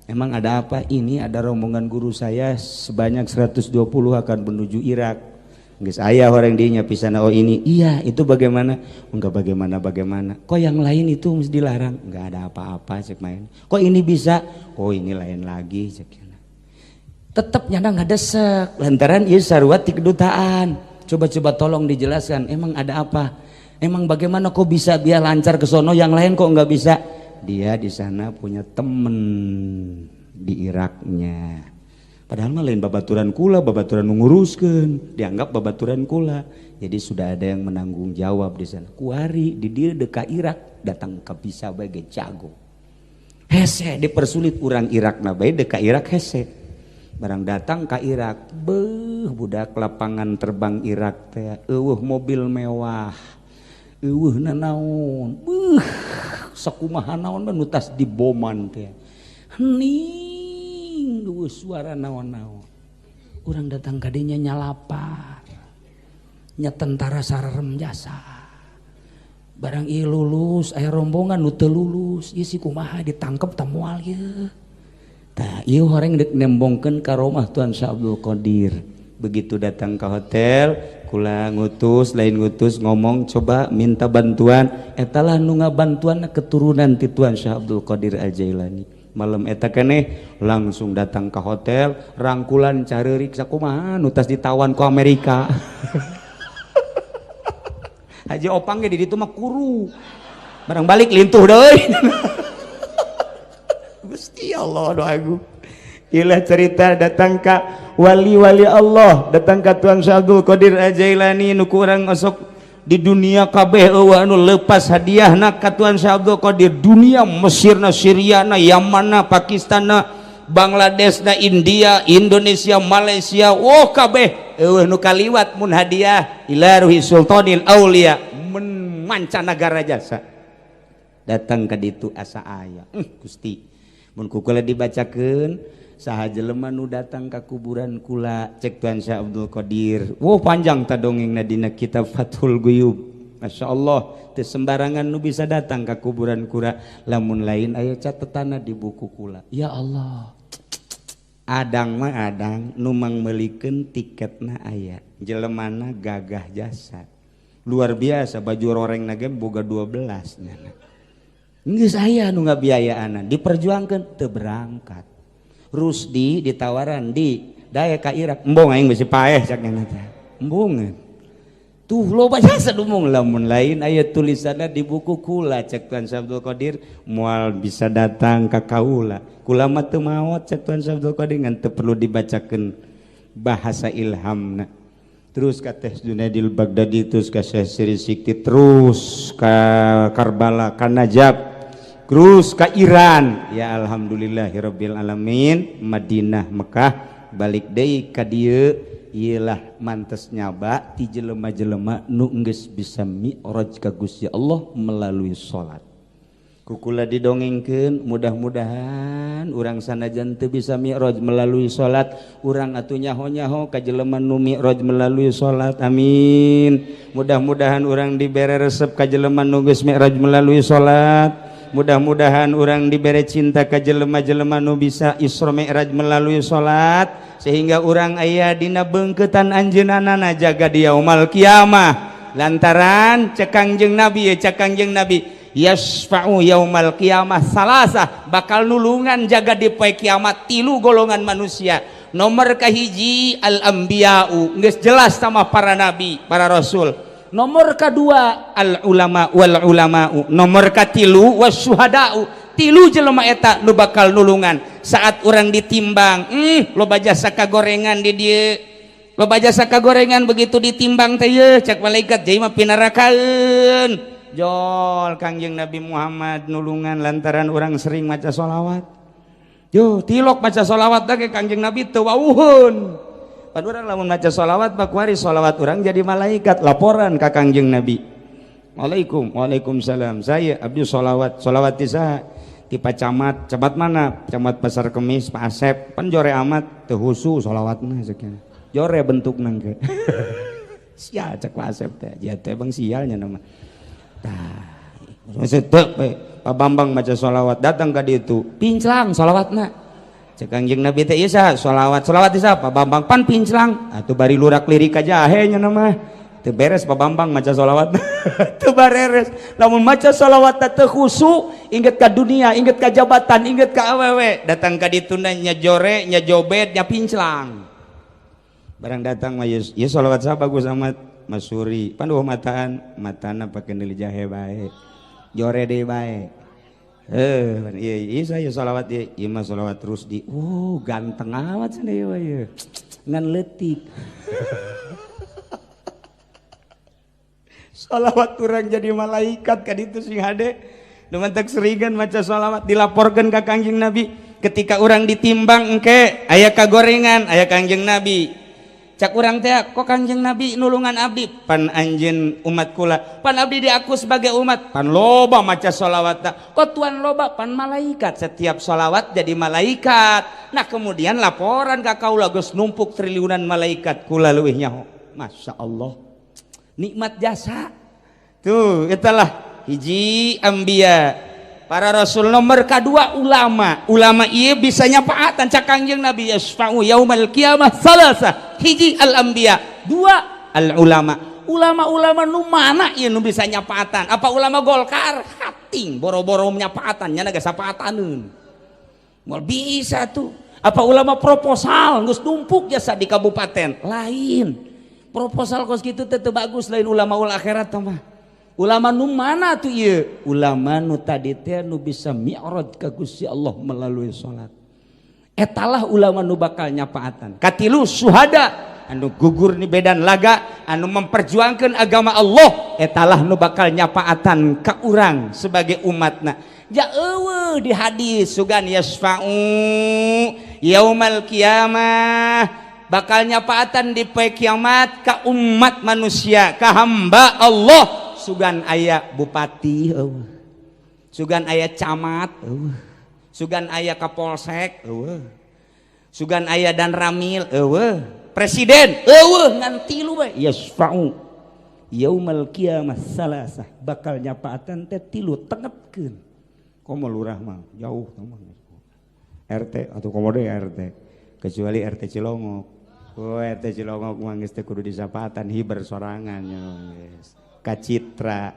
emang ada apa ini ada rombongan guru saya sebanyak 120 akan menuju Irak geus aya orang dinya pisana oh ini iya itu bagaimana enggak bagaimana kok yang lain itu mesti dilarang enggak ada apa-apa cek main kok ini bisa oh ini lain lagi cek tetep nyana ngadesek lantaran ieu sarua ti kedutaan coba tolong dijelaskan emang ada apa emang bagaimana kok bisa biar lancar ke sono yang lain kok enggak bisa dia di sana punya temen di Iraknya padahal mah lain babaturan kula babaturan nguruskeun dianggap babaturan kula jadi sudah ada yang menanggung jawab di sana kuari di dia dekat Irak datang ke bisa bae jago hese dipersulit urang Irakna bae dekat Irak hese barang datang ke Irak beuh budak lapangan terbang Irak teh eueuh mobil mewah eueuh nanaon beuh sakumaha naon nu tas diboman teh hening eueuh suara naon-naon urang datang ka dinya nyalapar nya tentara sararem jasa barang ieu lulus aya rombongan nu teu lulus ieu si kumaha ditangkep tah moal ieu tah ieu horeng deuk nembongkeun ka rumah Tuan Syah Abdul Qadir. Begitu datang ke hotel kula ngutus lain ngutus ngomong coba minta bantuan eta lah nu ngabantuan keturunan ti Tuan Syah Abdul Qadir Al-Jailani. Malam eta keneh langsung datang ke hotel rangkulan careurik sakumaha nu tas ditawan ku Amerika. Haji Opang ge di ditu mah kuru. Barang balik lintuh deui. Gusti Allah doaku. Ilah cerita datang ka wali-wali Allah, datang ka Tuan Syah Abdul Qadir Al-Jailani nu kurang osok di dunia kabeh eueuh anu leupas hadiahna ka Tuan Syah Abdul Qadir. Dunia Mesirna, Syriana, Yamanna, Pakistanna, Bangladesna, India, Indonesia, Malaysia, oh kabeh eueuh nu kaliwat mun hadiah ila ruhi sultanil aulia mancanagara jasa. Datang ka ditu asa aya. Gusti, mun kukula dibacakeun saha jelema nu datang ka kuburan kula cek Tuan Syah Abdul Qadir. Wow panjang ta dongengna dina kitab Fathul Guyub. Masya Allah teu sembarangan nu bisa datang ka kuburan kula lamun lain aya catetanna di buku kula. Ya Allah. Adang mah adang nu mangmeulikeun tiketna aya. Jelemana gagah jasa. Luar biasa baju rorengna ge boga 12 nya. Geus aya nu ngabiayaan diperjuangkeun teu berangkat. Rusdi ditawaran di daya ka Irak embong aing bisi paeh cakna teh embong tuh loba jasa dumung lamun lain aya tulisanna di buku kula cek Tuan Syah Abdul Qadir moal bisa datang ka kaula kula mah teu maot cek Tuan Syah Abdul Qadir ngan teu perlu dibacakeun bahasa ilhamna. Terus ka Teh Junaidil Baghdadi terus ka Syekh Siri Sikti terus ka Karbala ka Najab terus ke Iran. Ya alhamdulillahirabbil alamin. Madinah Mekah balik deui ka dieu ieulah mantes nyaba ti jelema-jelema nu geus bisa mi'raj ka Gusti Allah melalui salat. Kukula didongengkeun mudah-mudahan urang sanajan teu bisa mi'raj melalui salat urang atuh nyaho-nyaho ka jelema nu mi'raj melalui salat. Amin. Mudah-mudahan urang dibere resep ka jelema nu geus mi'raj melalui salat. Mudah-mudahan orang diberi cinta ka jelema-jelema nu bisa Isra Mi'raj melalui salat sehingga orang aya dina beungkeutan anjeunana jaga di yaumul kiamah lantaran cek Kangjeng Nabi yasfa'u yaumal kiamah salasa bakal nulungan jaga di poe kiamat 3 golongan manusia. Nomor kahiji al anbiya'u geus jelas sama para nabi para rasul. Nomor kedua al ulama wal ulama'u. Nomor katilu wasyuhada'u. 3 jelema eta nu bakal nulungan saat orang ditimbang. Loba jasa kagorengan di dieu. Loba jasa kagorengan begitu ditimbang teh ye cek malaikat jadi mah pinarakaeun. Jol Kangjeng Nabi Muhammad nulungan lantaran orang sering maca sholawat. Yo tilok maca sholawat da ke Kangjeng Nabi teu wauheun. Pan urang lamun maca sholawat pak kuari sholawat urang jadi malaikat laporan ka Kangjeng Nabi. Waalaikumsalam. Saya abdi sholawat ti saha? Ti Pak Camat. Camat mana? Camat Pasar Kemis Pak Asep. Pan jore amat teu husu sholawatna sakieu. Jore bentukna ge. Sia cek Pak Asep teh. Ya teh bang sialnya nama. Tah. Setek Pak Bambang maca sholawat datang ka ditu. Pinclang sholawatna. Cek Kangjeng Nabi teh ieu saha sholawat di saha Pak Bambang pan pinclang atuh bari lurak lirik ka jahe nya mah teu beres Pak Bambang maca sholawat teu beres lamun maca sholawat teu khusyuk inget ka dunia inget ka jabatan inget ka awewe datang ka ditu nya jore nya jobet nya pinclang barang datang mah ieu sholawat saha bagus amat Masuri pan matana pake neuli jahe bae jore deui bae. Iya saya sholawat ieu mah sholawat terus di ganteng amat cenah ieu ieu ngan leutik sholawat urang jadi malaikat ka ditu sing hade nu mantek seringan maca sholawat dilaporkeun ka Kangjeng Nabi ketika urang ditimbang engke aya kagorengan aya Kangjeng Nabi cak urang teh kok Kangjeng Nabi nulungan abdi pan anjeun umat kula pan abdi diaku sebagai umat pan loba maca sholawat kok tuan loba pan malaikat setiap sholawat jadi malaikat. Nah kemudian laporan ka kaula geus numpuk triliunan malaikat kula leuwih nyaho. Masya Allah nikmat jasa tuh itulah hiji anbiya, para rasul. Nomor kedua ulama ieu bisa nyafaatan ca Kangjeng Nabi, yasfa'u yaumal qiyamah salasa, hiji al anbiya, dua al ulama nu mana ieu nu bisa nyafaatan? Apa ulama Golkar hating boro-boro nyafaatan nya naga sapaataneun moal bisa tuh. Apa ulama proposal geus numpuk jasa di kabupaten lain, proposal kos kitu teh teu bagus, lain ulama ul akhirat mah. Ulama nu mana tuh ieu? Ulama nu tadi teh nu bisa mi'raj ka Gusti Allah melalui salat. Etalah ulama nu bakal nyafaatan. Katilu syuhada anu gugur ni bedan laga anu memperjuangkan agama Allah, etalah nu bakal nyafaatan ka urang sebagai umatna. Ja eueuh di hadis sugan yasfa'u yaumal qiyamah, bakal nyafaatan di poe kiamat ka umat manusia, ka hamba Allah. Sugan aya bupati, sugan aya camat, sugan aya kapolsek, sugan aya dan ramil, presiden, ngan tilu we. Yasfa'u yaumal qiyamah salasah, bakal nyapaatan teh tilu tengepkeun. Komo lurah mah jauh mah. RT atau komode RT, kecuali RT Cilongok. Oh RT Cilongok mah geus teh kudu disapaatan hiber sorangan guys. Kacitra.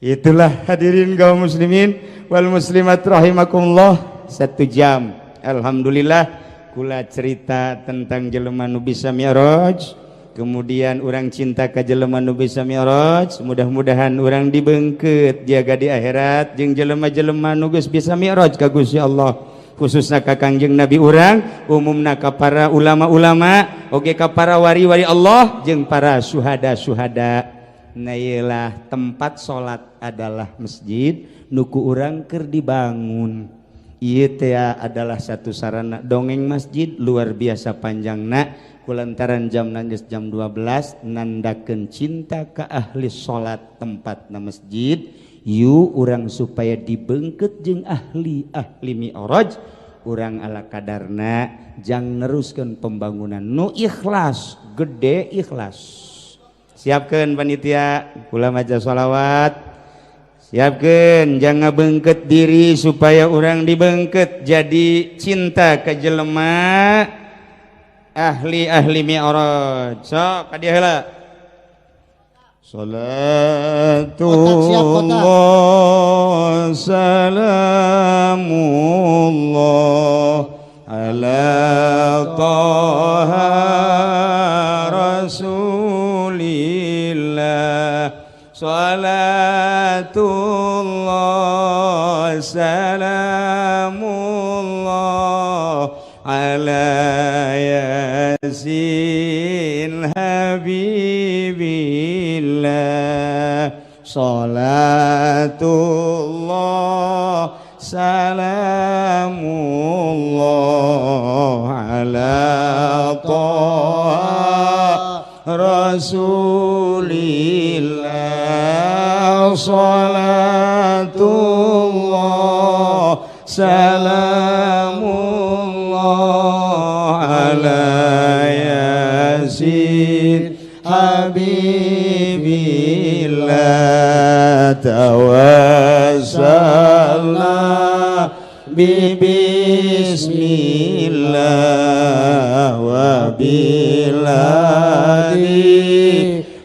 Itulah hadirin kaum muslimin wal muslimat rahimakumullah, 1 jam alhamdulillah kula cerita tentang jelema nu bisa mi'raj, kemudian orang cinta ka jelema nu bisa mi'raj, mudah-mudahan orang dibeungkeut jaga di akhirat jeung jelema-jelema nu geus bisa mi'raj ka Gusti Allah, khususna ka Kangjeng Nabi urang, umumna ka para ulama-ulama, oge ka para wari-wari Allah jeung para syuhada-syuhada. Nailah tempat salat adalah masjid nuku urang keur dibangun. Ieu teh adalah satu sarana dongeng masjid luar biasa panjangna, kulantaran jamna geus jam 12 nandakeun cinta ka ahli salat tempatna masjid. Yu urang supaya dibeungkeut jeung ahli mi'raj, urang ala kadarna jang neruskeun pembangunan nu ikhlas, gede ikhlas. Siapkeun panitia, kula maca sholawat. Siapkeun jang ngabeungkeut diri supaya urang dibeungkeut jadi cinta ka jelema ahli mi'raj. Sok ka dieu heula. Salatullah salamullah ala taha rasulillah. Salatullah salamullah ala yasin habibillah. Salatullah salamullah ala taha rasulillah. Salatullah salamullah ala yasin habibillah. Tawassalna bismillah wa biladi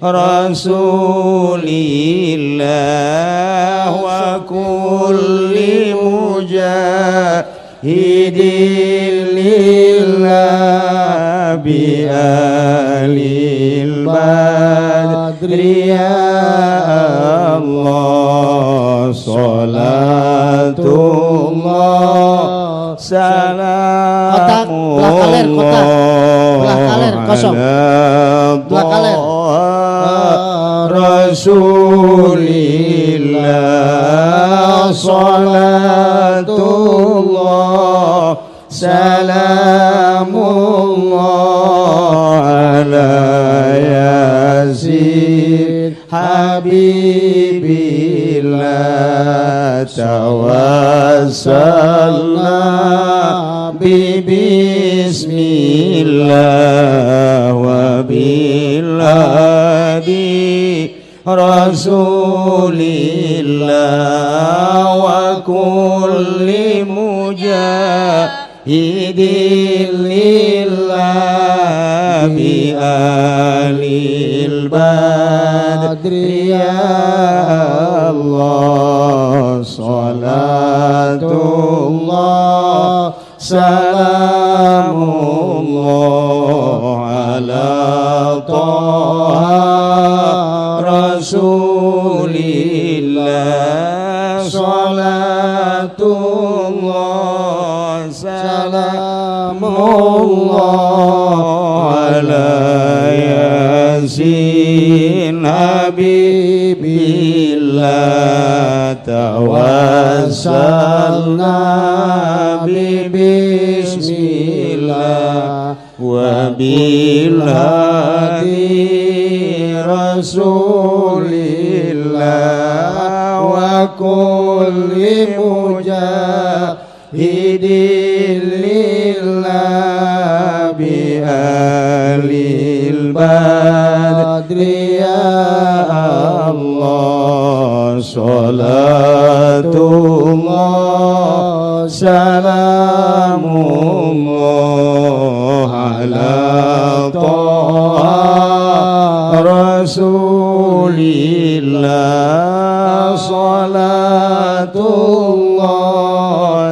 rasulillah wa kulli mujahidin lillah bi alil badri ya Allah. Salatullah salamullah rasulillah. Salatullah salamullah ala yasin habibillah. Tawassalna bismillah wa bil hadi rasulillah wa kulli mujahidin lillah bi alil badri ya Allah salatullah salamullah ala taha rasulillah salatullah salamullah ala yasin habibillah tawassalna bismillah wa bil hadi rasulillah wa kulli mujahidin lillah bi alil badri ya Allah salatullah salamullah ala taha rasulillah salatullah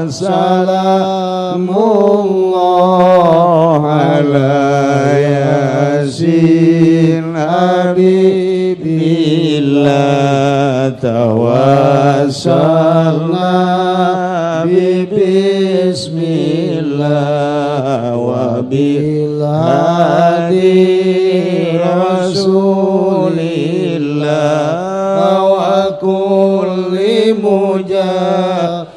salamullah ala yasin habibillah tawassalna bismillah wa bil hadi rasulillah wa kulli mujahidin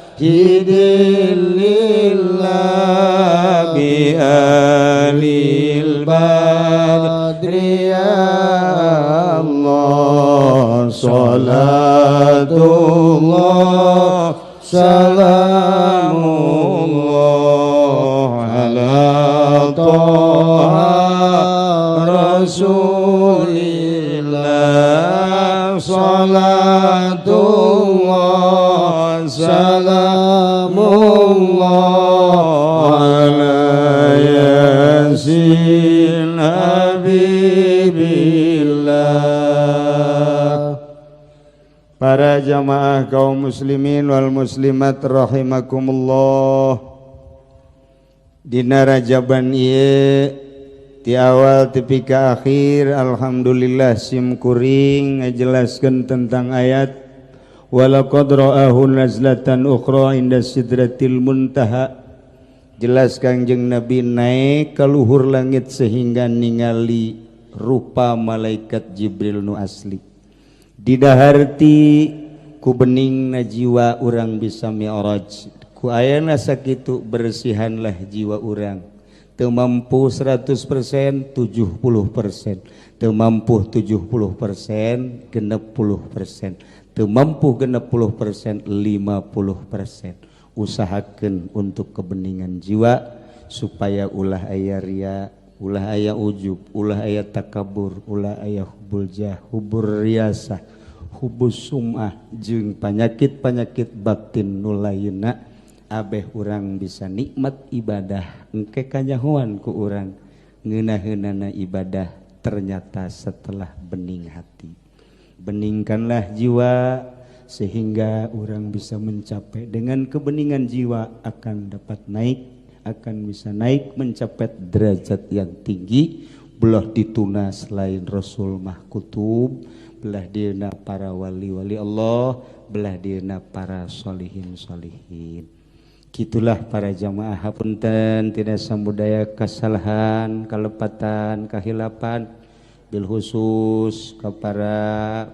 lillah bi alil badri ya Allah salatullah salamullah ala taha rasulillah salatullah salamullah ala yasin habibillah. Para jamaah kaum muslimin wal muslimat rahimakumullah, dina Rajaban ieu ti awal tepi ka akhir alhamdulillah sim kuring ngajelaskeun tentang ayat walaqad ra'ahu nazlatan ukhra inda sidratil muntaha. Jelas Kangjeng Nabi naik ke luhur langit sehingga ningali rupa malaikat Jibril nu asli. Didaharti ku bening na jiwa urang bisa mi'raj, ku ayana sakitu bersihanlah jiwa urang. Teu mampu 100%, 70%, teu mampu 70%, 60%, teu mampu 60%, 50%. Usahakeun untuk kebeningan jiwa supaya ulah aya ria, ulah aya ujub, ulah aya takabur, ulah aya hubul jah, hubur riasah, hubus sum'ah jeung panyakit-panyakit batin nu layeuna abeh urang bisa nikmat ibadah engke kanyahoan ku urang ngeunaheunana ibadah ternyata setelah bening hati. Beningkanlah jiwa sehingga orang bisa mencapai dengan kebeningan jiwa akan dapat naik, akan bisa naik mencapai derajat yang tinggi. Belah dituna selain Rasul mahkutub, belah dina para wali-wali Allah, belah dina para solihin-solihin. Gitulah para jamaah hapunten tidak sambudaya kesalahan, kalepatan, kahilapan. Bil khusus kepada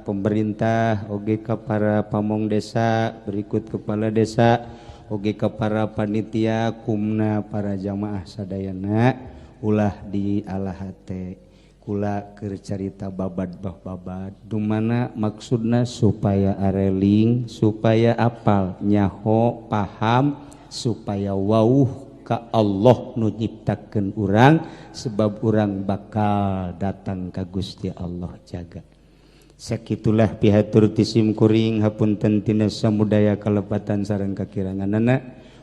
pemerintah, oge kepada pamong desa, berikut kepala desa, oge kepada panitia, kumna para jamaah sadayana, ulah di alahate, kula keur carita babad, dumana maksudna supaya areling, supaya apal, nyaho, paham, supaya wauh ka Allah nu nyiptakeun urang sebab urang bakal datang ka Gusti Allah jaga. Sakitulah pihatur tisim kuring hapunten tina samudaya kalepatan sareng kakiranganana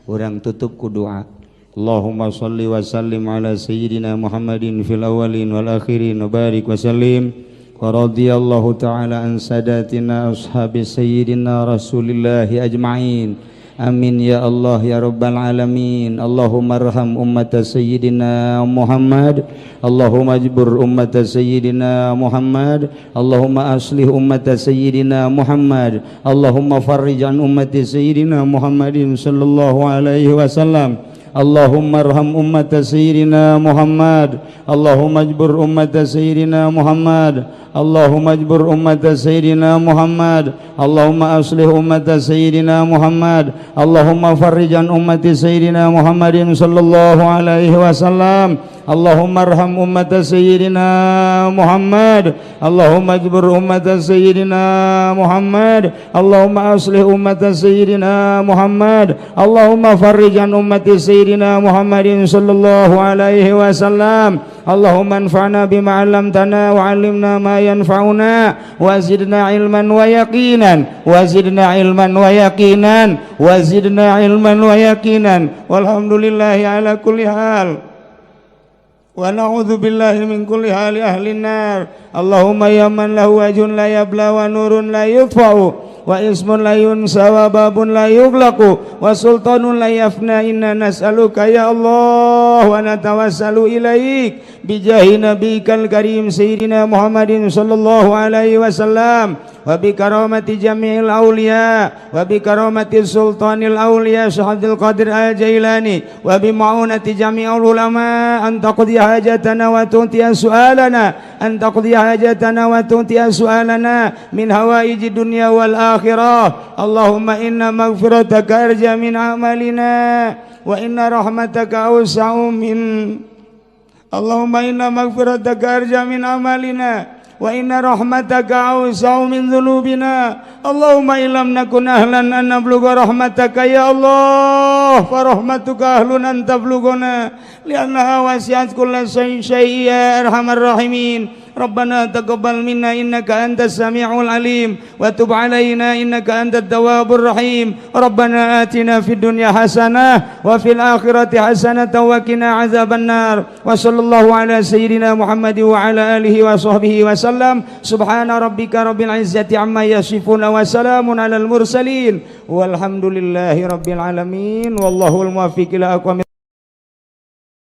urang tutup ku doa. Allahumma shalli wa sallim ala sayyidina Muhammadin fil awwalin wal akhirin wa barik wa sallim wa radhiyallahu ta'ala an sadatina ashabi sayyidina Rasulillahi ajma'in. Amin ya Allah ya rabbal alamin. Allahumma arham ummata sayyidina Muhammad, Allahumma ajbur ummata sayyidina Muhammad, Allahumma aslih ummata sayyidina Muhammad, Allahumma farrij an ummati sayyidina Muhammadin sallallahu alaihi wasallam. Allahumma arham ummata sayyidina Muhammad, Allahumma ajbur ummata sayyidina Muhammad, Allahumma ajbur ummata sayyidina Muhammad, Allahumma aslih ummata sayyidina Muhammad, Allahumma farrij an ummati sayyidina Muhammadin sallallahu alaihi wasallam. Allahumma arham ummata sayyidina Muhammad, Allahumma ajbur ummata sayyidina Muhammad, Allahumma aslih ummata sayyidina Muhammad, Allahumma farrij an ummati sayyidina Muhammadin sallallahu alaihi wasallam. Allahumma anfa'na bima 'allamtana wa 'allimna ma yanfa'una wa zidna ilman wa yaqinan wa zidna ilman wa yaqinan wa zidna ilman wa yaqinan. Walhamdulillahi ala kulli hal wa na'udzu billahi min kulli hali ahli nar. Allahumma ya man lahu wajhun la yabla wa nurun la yutfa'u wa ismun la yunsa wa babun la yughlaqu wa sultanun la yafna. Inna nas'aluka ya Allah wa natawassalu ilaik bijahi nabiyikal karim sayyidina Muhammadin sallallahu alaihi wasallam wa bi karamati jami'il awliya wa bi karamati sultanil awliya Syahadil Qadir al-Jailani wa bi ma'unati jami'ul ulama an taqdi hajatana wa tuntiya su'alana an taqdi hajatana wa tuntiya su'alana min hawaiji dunya wal akhirah. Allahumma inna maghfirataka arja min amalina wa inna rahmataka awsa'u min Allahumma inna maghfirataka arja min amalina wa inna rahmataka awsa'u min dhunubina. Allahumma illam nakun ahlan an nablugha rahmataka ya Allah fa rahmatuka ahlun an tablughana li'annaha wasi'at kulla shay'in ya arhamar rahimin. Rabbana taqabbal minna innaka antas sami'ul alim wa tub alaina innaka antat tawwabur rahim. Rabbana atina fid dunya hasanah wa fil akhirati hasanah wa qina azabannar. Wa sallallahu ala sayyidina Muhammad wa ala alihi wa sahbihi wa sallam. Subhana rabbika rabbil izzati amma yasifun wa salamun alal mursalin walhamdulillahi rabbil alamin. Wallahul muwaffiq ila aqwamit